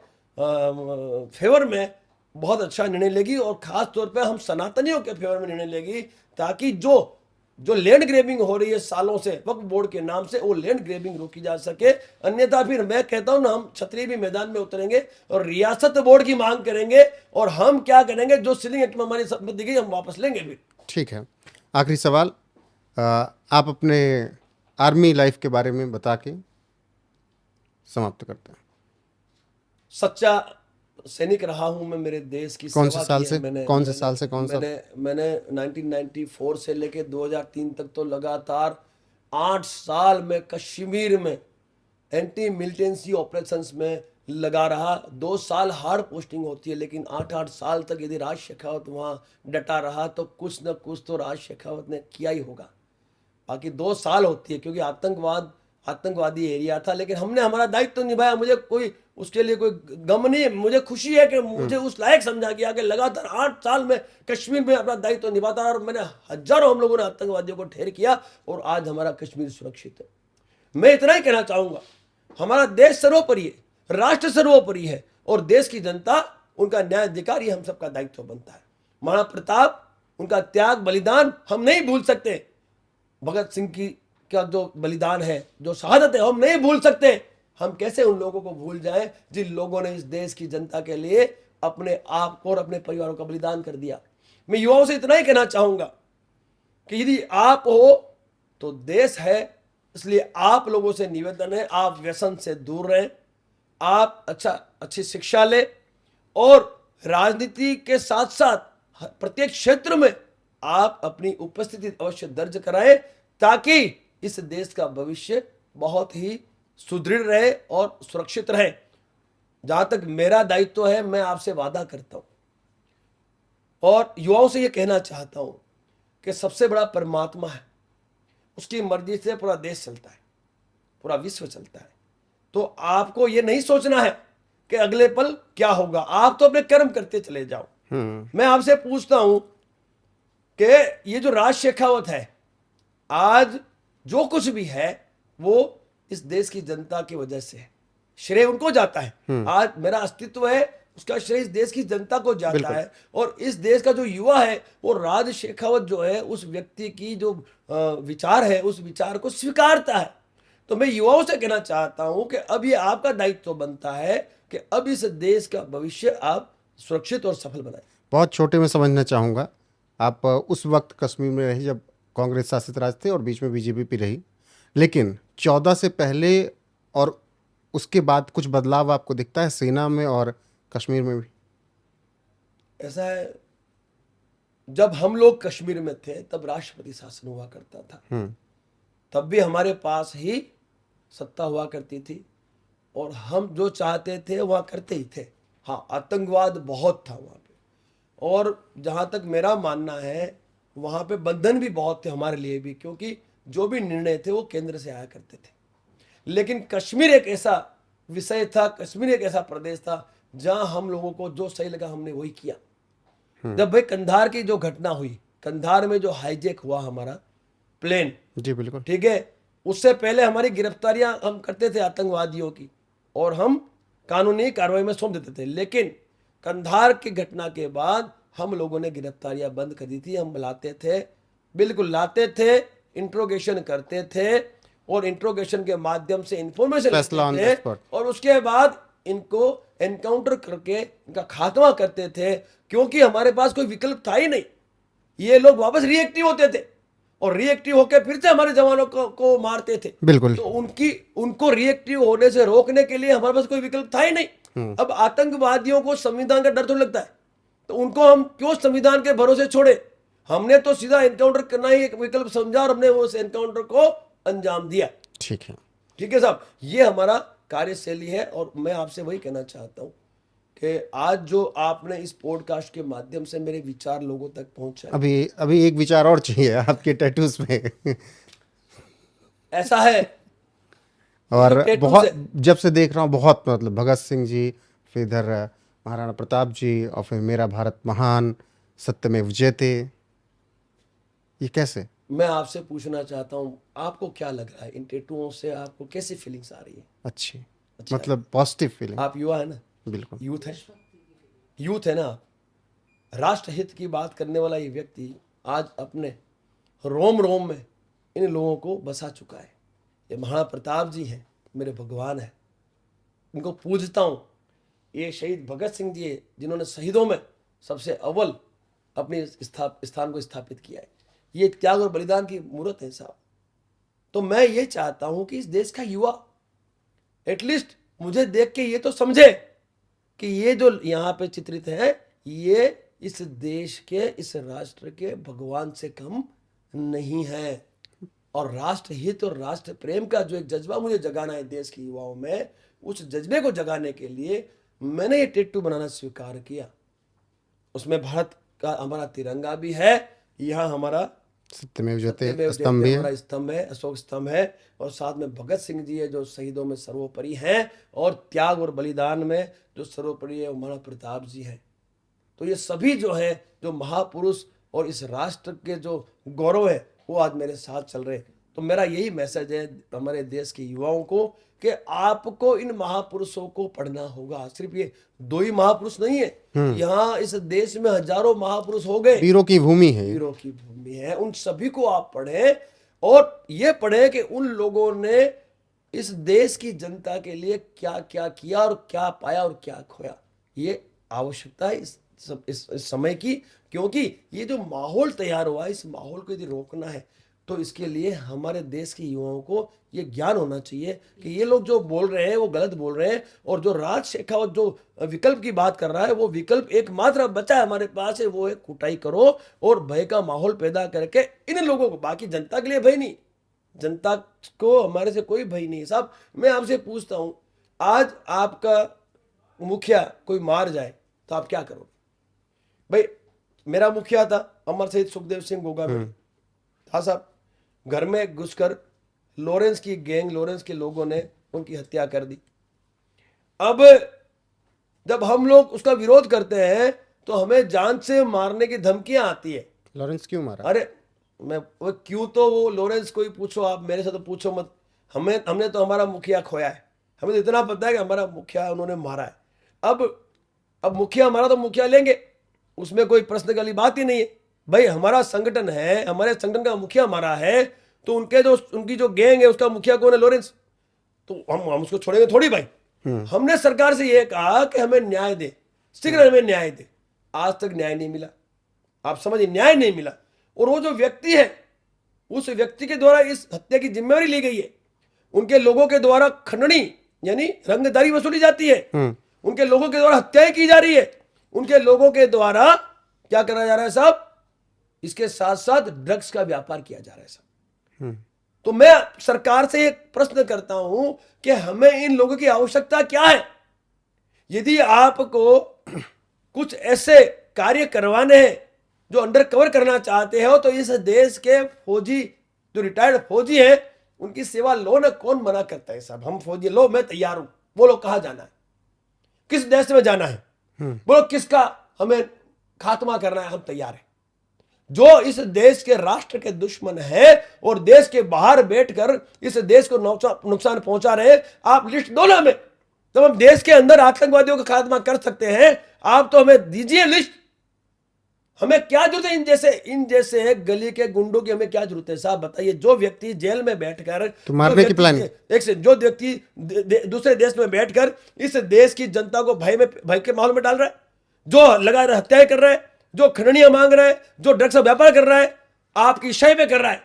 फेवर में बहुत अच्छा निर्णय लेगी, और खास तौर पे हम सनातनियों के फेवर में निर्णय लेगी, ताकि जो लैंड ग्रेबिंग हो रही है सालों से वक्फ बोर्ड के नाम से, वो लैंड ग्रेबिंग रोकी जा सके। अन्यथा फिर मैं कहता हूं ना, हम क्षत्रिय भी मैदान में उतरेंगे और रियासत बोर्ड की मांग करेंगे, और हम क्या करेंगे, जो सीलिंग एक्ट में हमारी संपत्ति गई हम वापस लेंगे भी। ठीक है, आखिरी सवाल, आप अपने आर्मी लाइफ के बारे में बता के समाप्त करते हैं। सच्चा सैनिक रहा हूं मैं, मेरे देश की कौन सेवा से साल की है से मैंने। कौन से साल से कौन सा? मैंने 1994 से लेके 2003 तक तो लगातार 8 साल में कश्मीर में एंटी मिलिटेंसी ऑपरेशंस में लगा रहा। 2 साल हार्ड पोस्टिंग होती है, लेकिन 8-8 साल तक यदि राज शेखावत वहाँ डटा रहा तो कुछ न कुछ तो राज शेखावत ने किया ही होगा। बाकी 2 साल होती है, क्योंकि आतंकवादी एरिया था, लेकिन हमने हमारा दायित्व निभाया। मुझे कोई उसके लिए कोई गम नहीं है, मुझे खुशी है कि मुझे उस लायक समझा गया कि लगातार 8 साल में कश्मीर में अपना दायित्व निभाता रहा, और मैंने हजारों हम लोगों ने आतंकवादियों को ढेर किया, और आज हमारा कश्मीर सुरक्षित है। मैं इतना ही कहना चाहूंगा, हमारा देश सर्वोपरि है, राष्ट्र सर्वोपरि है, और देश की जनता उनका न्याय अधिकारी हम सबका दायित्व बनता है। महाराणा प्रताप, उनका त्याग बलिदान हम नहीं भूल सकते। भगत सिंह का जो बलिदान है, जो शहादत है, हम नहीं भूल सकते। हम कैसे उन लोगों को भूल जाएं जिन लोगों ने इस देश की जनता के लिए अपने आप को और अपने परिवारों का बलिदान कर दिया। मैं युवाओं से इतना ही कहना चाहूंगा कि यदि आप हो तो देश है, इसलिए आप लोगों से निवेदन है, आप व्यसन से दूर रहें, आप अच्छी शिक्षा लें, और राजनीति के साथ साथ प्रत्येक क्षेत्र में आप अपनी उपस्थिति अवश्य दर्ज कराएं, ताकि इस देश का भविष्य बहुत ही सुदृढ़ रहे और सुरक्षित रहे। जहां तक मेरा दायित्व है, मैं आपसे वादा करता हूं और युवाओं से यह कहना चाहता हूं कि सबसे बड़ा परमात्मा है, उसकी मर्जी से पूरा देश चलता है, पूरा विश्व चलता है। तो आपको यह नहीं सोचना है कि अगले पल क्या होगा, आप तो अपने कर्म करते चले जाओ। मैं आपसे पूछता हूं कि ये जो राज शेखावत है, आज जो कुछ भी है वो इस देश की जनता की वजह से है, श्रेय उनको जाता है। आज मेरा अस्तित्व है, उसका श्रेय इस देश की जनता को जाता है, और इस देश का जो युवा है वो राज शेखावत जो है उस व्यक्ति की जो विचार है, उस विचार को स्वीकारता है। तो मैं युवाओं से कहना चाहता हूं कि अब ये आपका दायित्व बनता है कि अब इस देश का भविष्य आप सुरक्षित और सफल बनाएं। बहुत छोटे में समझना चाहूँगा, आप उस वक्त कश्मीर में रही जब कांग्रेस शासित राज थे और बीच में बीजेपी भी रही, लेकिन 14 से पहले और उसके बाद कुछ बदलाव आपको दिखता है सेना में और कश्मीर में भी? ऐसा है, जब हम लोग कश्मीर में थे तब राष्ट्रपति शासन हुआ करता था, तब भी हमारे पास ही सत्ता हुआ करती थी, और हम जो चाहते थे वहां करते ही थे। हाँ, आतंकवाद बहुत था वहां पे, और जहां तक मेरा मानना है वहां पे बंधन भी बहुत थे हमारे लिए भी, क्योंकि जो भी निर्णय थे वो केंद्र से आया करते थे। लेकिन कश्मीर एक ऐसा विषय था, कश्मीर एक ऐसा प्रदेश था जहां हम लोगों को जो सही लगा हमने वही किया। जब भाई कंधार की जो घटना हुई, कंधार में जो हाईजैक हुआ हमारा प्लेन, जी बिल्कुल, ठीक है, उससे पहले हमारी गिरफ्तारियां हम करते थे आतंकवादियों की, और हम कानूनी कार्रवाई में सौंप देते थे। लेकिन कंधार की घटना के बाद हम लोगों ने गिरफ्तारियां बंद कर दी थी। हम लाते थे, बिल्कुल लाते थे, इंट्रोगेशन करते थे, और इंट्रोगेशन के माध्यम से इंफॉर्मेशन लेते थे, और उसके बाद इनको एनकाउंटर करके इनका खात्मा करते थे, क्योंकि हमारे पास कोई विकल्प था ही नहीं। ये लोग वापस रिएक्टिव होते थे, और रिएक्टिव होकर फिर से हमारे जवानों को मारते थे। बिल्कुल, तो उनको रिएक्टिव होने से रोकने के लिए हमारे पास कोई विकल्प था ही नहीं। अब आतंकवादियों को संविधान का डर तो लगता है, तो उनको हम क्यों संविधान के भरोसे छोड़े? हमने तो सीधा एनकाउंटर करना ही एक विकल्प समझा, और हमने उस एनकाउंटर को अंजाम दिया। ठीक है, ठीक है साहब, ये हमारा कार्यशैली है। और मैं आपसे वही कहना चाहता हूँ कि आज जो आपने इस पॉडकास्ट के माध्यम से मेरे विचार लोगों तक पहुंचाए, अभी अभी एक विचार और चाहिए आपके टैटूज में। ऐसा है और ये टैटूज बहुत, है। जब से देख रहा हूँ बहुत, मतलब भगत सिंह जी, फिर इधर महाराणा प्रताप जी, और फिर मेरा भारत महान, सत्यमेव जयते, ये कैसे? मैं आपसे पूछना चाहता हूँ, आपको क्या लग रहा है इन टैटूओं से? आपको कैसी फीलिंग्स आ रही है? अच्छी, अच्छा है। मतलब पॉजिटिव फीलिंग। आप युवा है ना, बिल्कुल। यूथ है, यूथ है ना आप। राष्ट्रहित की बात करने वाला ये व्यक्ति आज अपने रोम रोम में इन लोगों को बसा चुका है। ये महाराणा प्रताप जी हैं, मेरे भगवान है, इनको पूजता हूँ। ये शहीद भगत सिंह जी है जिन्होंने शहीदों में सबसे अव्वल अपने स्थान को स्थापित किया है। ये त्याग और बलिदान की मूर्त है साहब। तो मैं ये चाहता हूं कि इस देश का युवा एटलीस्ट मुझे देख के ये तो समझे कि ये जो यहाँ पे चित्रित है, ये इस देश के, इस राष्ट्र के भगवान से कम नहीं है। और राष्ट्र हित और राष्ट्र प्रेम का जो एक जज्बा मुझे जगाना है देश के युवाओं में, उस जज्बे को जगाने के लिए मैंने ये टैटू बनाना स्वीकार किया। उसमें भारत का हमारा तिरंगा भी है, यहाँ हमारा सत्यमेव जयते सत्यमेव स्तंभ जयते भी हमारा है। स्तंभ है, अशोक स्तंभ है। और साथ में भगत सिंह जी है जो शहीदों में सर्वोपरि हैं, और त्याग और बलिदान में जो सर्वोपरि है वो महाराणा प्रताप जी हैं। तो ये सभी जो है, जो महापुरुष और इस राष्ट्र के जो गौरव है, वो आज मेरे साथ चल रहे हैं। तो मेरा यही मैसेज है हमारे देश के युवाओं को कि आपको इन महापुरुषों को पढ़ना होगा। सिर्फ ये दो ही महापुरुष नहीं है, यहाँ इस देश में हजारों महापुरुष हो गए, वीरों की भूमि है ये। वीरों की भूमि है। उन सभी को आप पढ़ें, और ये पढ़ें कि उन लोगों ने इस देश की जनता के लिए क्या क्या किया और क्या पाया और क्या खोया। ये आवश्यकता है इस समय की, क्योंकि ये जो माहौल तैयार हुआ है, इस माहौल को यदि रोकना है तो इसके लिए हमारे देश के युवाओं को ये ज्ञान होना चाहिए कि ये लोग जो बोल रहे हैं वो गलत बोल रहे हैं। और जो राज शेखावत जो विकल्प की बात कर रहा है, वो विकल्प एकमात्र बचा है हमारे पास है, वो है कुटाई करो और भय का माहौल पैदा करके इन लोगों को। बाकी जनता के लिए भय नहीं, जनता को हमारे से कोई भय नहीं है साहब। मैं आपसे पूछता हूं, आज आपका मुखिया कोई मार जाए तो आप क्या करोगे? भाई मेरा मुखिया था अमर शहीद सुखदेव सिंह गोगा था साहब, घर में घुसकर लॉरेंस की गैंग, लॉरेंस के लोगों ने उनकी हत्या कर दी। अब जब हम लोग उसका विरोध करते हैं तो हमें जान से मारने की धमकियां आती है। लॉरेंस क्यों मारा? अरे मैं वो क्यों, तो वो लॉरेंस को ही पूछो, आप मेरे से तो पूछो मत। हमने तो हमारा मुखिया खोया है, हमें तो इतना पता है कि हमारा मुखिया उन्होंने मारा है। अब मुखिया हमारा तो मुखिया लेंगे, उसमें कोई प्रश्न वाली बात ही नहीं है। भाई हमारा संगठन है, हमारे संगठन का मुखिया मारा है, तो उनकी जो गैंग है उसका मुखिया कौन है? लॉरेंस। तो हम उसको छोड़ेंगे थोड़ी भाई। हमने सरकार से यह कहा कि हमें न्याय दे, शीघ्र हमें न्याय दे। आज तक न्याय नहीं मिला, आप समझिए, न्याय नहीं मिला। और वो जो व्यक्ति है, उस व्यक्ति के द्वारा इस हत्या की जिम्मेवारी ली गई है। उनके लोगों के द्वारा खंडनी यानी रंगदारी वसूली जाती है, उनके लोगों के द्वारा हत्याएं की जा रही है, उनके लोगों के द्वारा क्या करा जा रहा है साहब? इसके साथ साथ ड्रग्स का व्यापार किया जा रहा है साहब। तो मैं सरकार से एक प्रश्न करता हूं कि हमें इन लोगों की आवश्यकता क्या है? यदि आपको कुछ ऐसे कार्य करवाने हैं जो अंडर कवर करना चाहते हो, तो इस देश के फौजी, जो रिटायर्ड फौजी हैं, उनकी सेवा लो ना। कौन मना करता है साहब? हम फौजी लो, मैं तैयार हूं। बोलो कहां जाना है, किस देश में जाना है, बोलो किसका हमें खात्मा करना है, हम तैयार हैं। जो इस देश के राष्ट्र के दुश्मन है और देश के बाहर बैठकर इस देश को नुकसान पहुंचा रहे, आप लिस्ट दो ना हमें, तब हम देश के अंदर आतंकवादियों का खात्मा कर सकते हैं। आप तो हमें दीजिए लिस्ट। हमें क्या जरूरत है इन जैसे गली के गुंडों की? हमें क्या जरूरत है साहब? बताइए। जो व्यक्ति जेल में बैठकर तो मारने की प्लान, जो व्यक्ति दूसरे देश में बैठकर इस देश की जनता को भय के माहौल में डाल रहा है, जो लगातार हत्याएं कर रहा है, जो खंडनियां मांग रहा है, जो ड्रग्स का व्यापार कर रहा है, आपकी शय पे कर रहा है,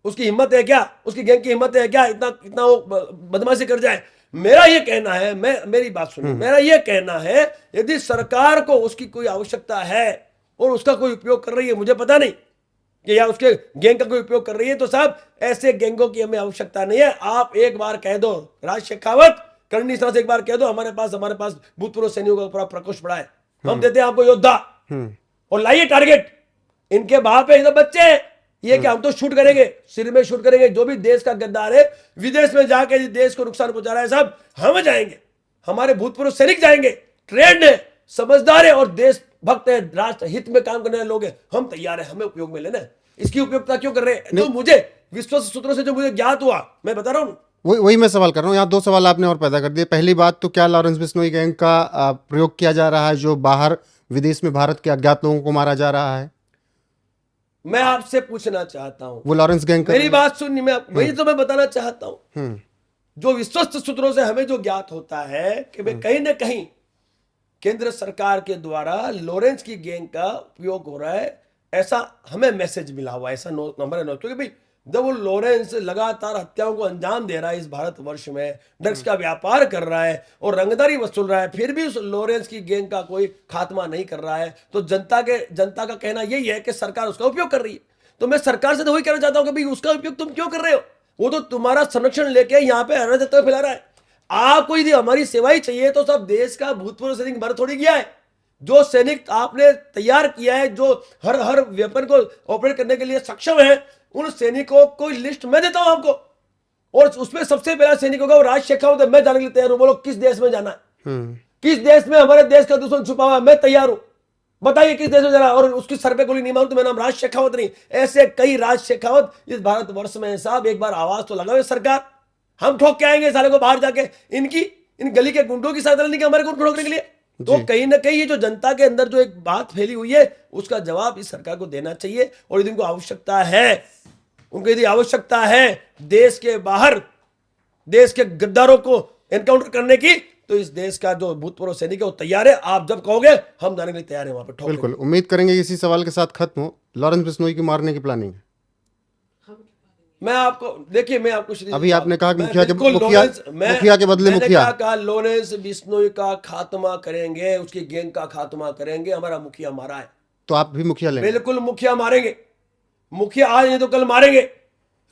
उसकी हिम्मत है क्या? उसकी गैंग की हिम्मत है क्या इतना वो बदमाशी कर जाए? मेरा ये कहना है, मेरी बात सुनिए, मेरा ये कहना है, यदि सरकार को उसकी कोई आवश्यकता है और उसका कोई उपयोग कर रही है, मुझे पता नहीं, कि या उसके गैंग का कोई उपयोग कर रही है, तो साहब ऐसे गैंगों की हमें आवश्यकता नहीं है। आप एक बार कह दो, राज शेखावत, करनी से एक बार कह दो, हमारे पास भूतपूर्व सैनिकों का पूरा प्रकोष्ठ पड़ा है, हम देते हैं आपको योद्धा, और लाइए टारगेट। इनके बाप है, ये तो बच्चे हैं, ये क्या हम तो शूट करेंगे, सिर में शूट करेंगे। जो भी देश का गद्दार है, विदेश में जाके देश को नुकसान पहुंचा रहा है साहब, हम जाएंगे, हमारे भूतपूर्व सैनिक जाएंगे, ट्रेंड है, समझदार है और देशभक्त है, राष्ट्र हित में काम करने वाले लोग हैं, हम तैयार है, हमें उपयोग में लेना है। इसकी उपयोगिता क्यों कर रहे हैं? तो मुझे विश्वस्त सूत्रों से जो मुझे ज्ञात हुआ, मैं बता रहा हूं, वही मैं सवाल कर रहा हूँ। यहाँ दो सवाल आपने और पैदा कर दिए। पहली बात तो क्या लॉरेंस बिश्नोई गैंग का प्रयोग किया जा रहा है जो बाहर विदेश में भारत के अज्ञात लोगों को मारा जा रहा है? मैं आपसे पूछना चाहता हूं, वो लॉरेंस गैंग मेरी बात सुनिए, मैं वही तो मैं बताना चाहता हूं। जो विश्वस्त सूत्रों से हमें जो ज्ञात होता है कि भाई कहीं ना कहीं केंद्र सरकार के द्वारा लॉरेंस की गैंग का उपयोग हो रहा है, ऐसा हमें मैसेज मिला हुआ है, ऐसा नंबर है। क्योंकि भाई जब वो लॉरेंस लगातार हत्याओं को अंजाम दे रहा है इस भारतवर्ष में, ड्रग्स का व्यापार कर रहा है और रंगदारी वसूल रहा है, फिर भी उस लॉरेंस की गैंग का कोई खात्मा नहीं कर रहा है, तो जनता का कहना यही है कि सरकार उसका उपयोग कर रही है। तो मैं सरकार से तो वही कहना चाहता हूं कि भाई उसका उपयोग तुम क्यों कर रहे हो? वो तो तुम्हारा संरक्षण लेके यहाँ पे अराजकता फैला रहा है। आपको यदि हमारी सेवाई चाहिए तो सब देश का भूतपूर्व सैनिक मर थोड़ी गया है। जो सैनिक आपने तैयार किया है, जो हर वेपन को ऑपरेट करने के लिए सक्षम है, उन सैनिकों को लिस्ट मैं देता हूं आपको, और उसमें सबसे पहला सैनिक होगा वो राज शेखावत है। मैं जाने के लिए तैयार हूं। बोलो किस देश में जाना है? किस देश में हमारे देश का दुश्मन छुपा हुआ है? मैं तैयार हूं, बताइए किस देश में जाना है। और उसकी सर पे गोली नहीं मारूं तो मेरा नाम राज शेखावत नहीं। ऐसे कई राज शेखावत इस भारतवर्ष में है साहब। एक बार आवाज तो लगाओ सरकार, हम ठोक के आएंगे साले को बाहर जाके। इन गली के गुंडों की साथ नहीं कि हमारे को ठोकने के लिए। तो कहीं ना कहीं ये जो जनता के अंदर जो एक बात फैली हुई है, उसका जवाब इस सरकार को देना चाहिए। और यदि उनको आवश्यकता है, उनको यदि आवश्यकता है देश के बाहर देश के गद्दारों को एनकाउंटर करने की, तो इस देश का जो भूतपूर्व सैनिक है वो तैयार है। आप जब कहोगे हम जाने के लिए तैयार है वहां पर। बिल्कुल, उम्मीद करेंगे इसी सवाल के साथ खत्म हो। लॉरेंस बिश्नोई की मारने की प्लानिंग है? मैं आपको देखिए, मैं आपको अभी आपने कहा कि मुखिया के बदले मुखिया कहा लॉरेंस बिश्नोई का खात्मा करेंगे, उसकी गैंग का खात्मा करेंगे। हमारा मुखिया मारा है तो आप भी मुखिया लेंगे? बिल्कुल मुखिया मारेंगे। मुखिया आज नहीं तो कल मारेंगे।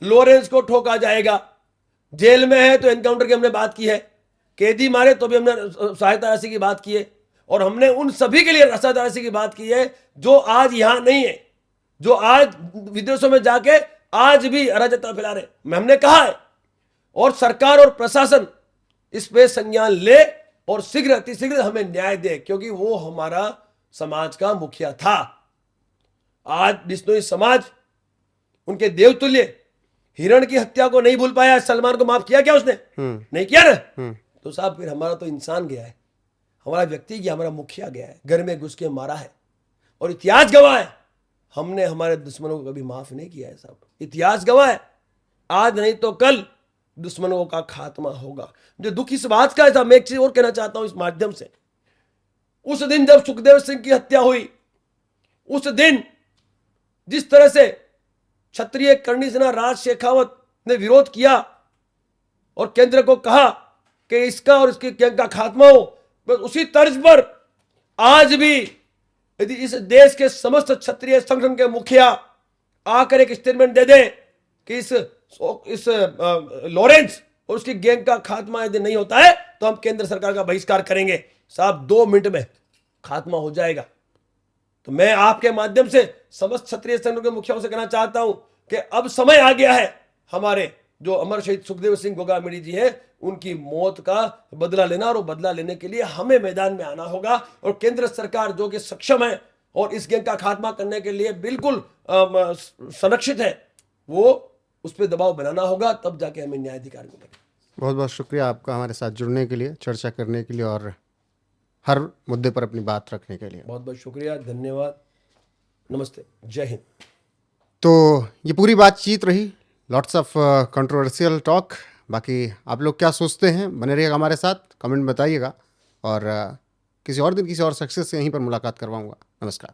लॉरेंस को ठोका जाएगा। जेल में है तो एनकाउंटर की हमने बात की है, कैदी मारे तो भी हमने सहायता राशि की बात की है, और हमने उन सभी के लिए सहायता राशि की बात की है जो आज यहां नहीं है, जो आज विदेशों में जाके आज भी अराजकता फैला रहे। हमने कहा है, और सरकार और प्रशासन इस पे संज्ञान ले और शीघ्र अतिशीघ्र हमें न्याय दे, क्योंकि वो हमारा समाज का मुखिया था। आज बिश्नोई समाज उनके देवतुल्य हिरण की हत्या को नहीं भूल पाया। सलमान को माफ किया क्या उसने? नहीं किया ना। तो साहब फिर हमारा तो इंसान गया है, हमारा व्यक्ति गया, हमारा मुखिया गया है, घर में घुस के मारा है, और इतिहास गवाह है हमने हमारे दुश्मनों को कभी माफ नहीं किया है साहब। इतिहास गवाह है, आज नहीं तो कल दुश्मनों का खात्मा होगा। जो दुख इस बात का है, मैं एक चीज और कहना चाहता हूं इस माध्यम से। उस दिन जब सुखदेव सिंह की हत्या हुई, उस दिन जिस तरह से क्षत्रिय करणी सेना राज शेखावत ने विरोध किया और केंद्र को कहा कि इसका और इसके गैंग का खात्मा हो, बस उसी तर्ज पर आज भी यदि इस देश के समस्त क्षत्रिय संगठन के मुखिया आकर एक स्टेटमेंट दे दे कि इस लॉरेंस और उसकी गैंग का खात्मा यदि नहीं होता है तो हम केंद्र सरकार का बहिष्कार करेंगे, साहब 2 मिनट में खात्मा हो जाएगा। तो मैं आपके माध्यम से समस्त क्षत्रिय संगठन के मुखियाओं से कहना चाहता हूं कि अब समय आ गया है, हमारे जो अमर शहीद सुखदेव सिंह गोगामिणी जी है उनकी मौत का बदला लेना, और वो बदला लेने के लिए हमें मैदान में आना होगा। और केंद्र सरकार जो कि सक्षम है और इस गैंग का खात्मा करने के लिए बिल्कुल संरक्षित है, वो उस पर दबाव बनाना होगा, तब जाके हमें न्याय अधिकार मिलेगा। बहुत बहुत शुक्रिया आपका हमारे साथ जुड़ने के लिए, चर्चा करने के लिए और हर मुद्दे पर अपनी बात रखने के लिए। बहुत बहुत शुक्रिया, धन्यवाद, नमस्ते, जय हिंद। तो ये पूरी बातचीत रही, लॉट्स ऑफ कंट्रोवर्शियल टॉक। बाकी आप लोग क्या सोचते हैं, बने रहिएगा हमारे साथ, कमेंट बताइएगा, और किसी और दिन किसी और सक्सेस से यहीं पर मुलाकात करवाऊंगा। नमस्कार।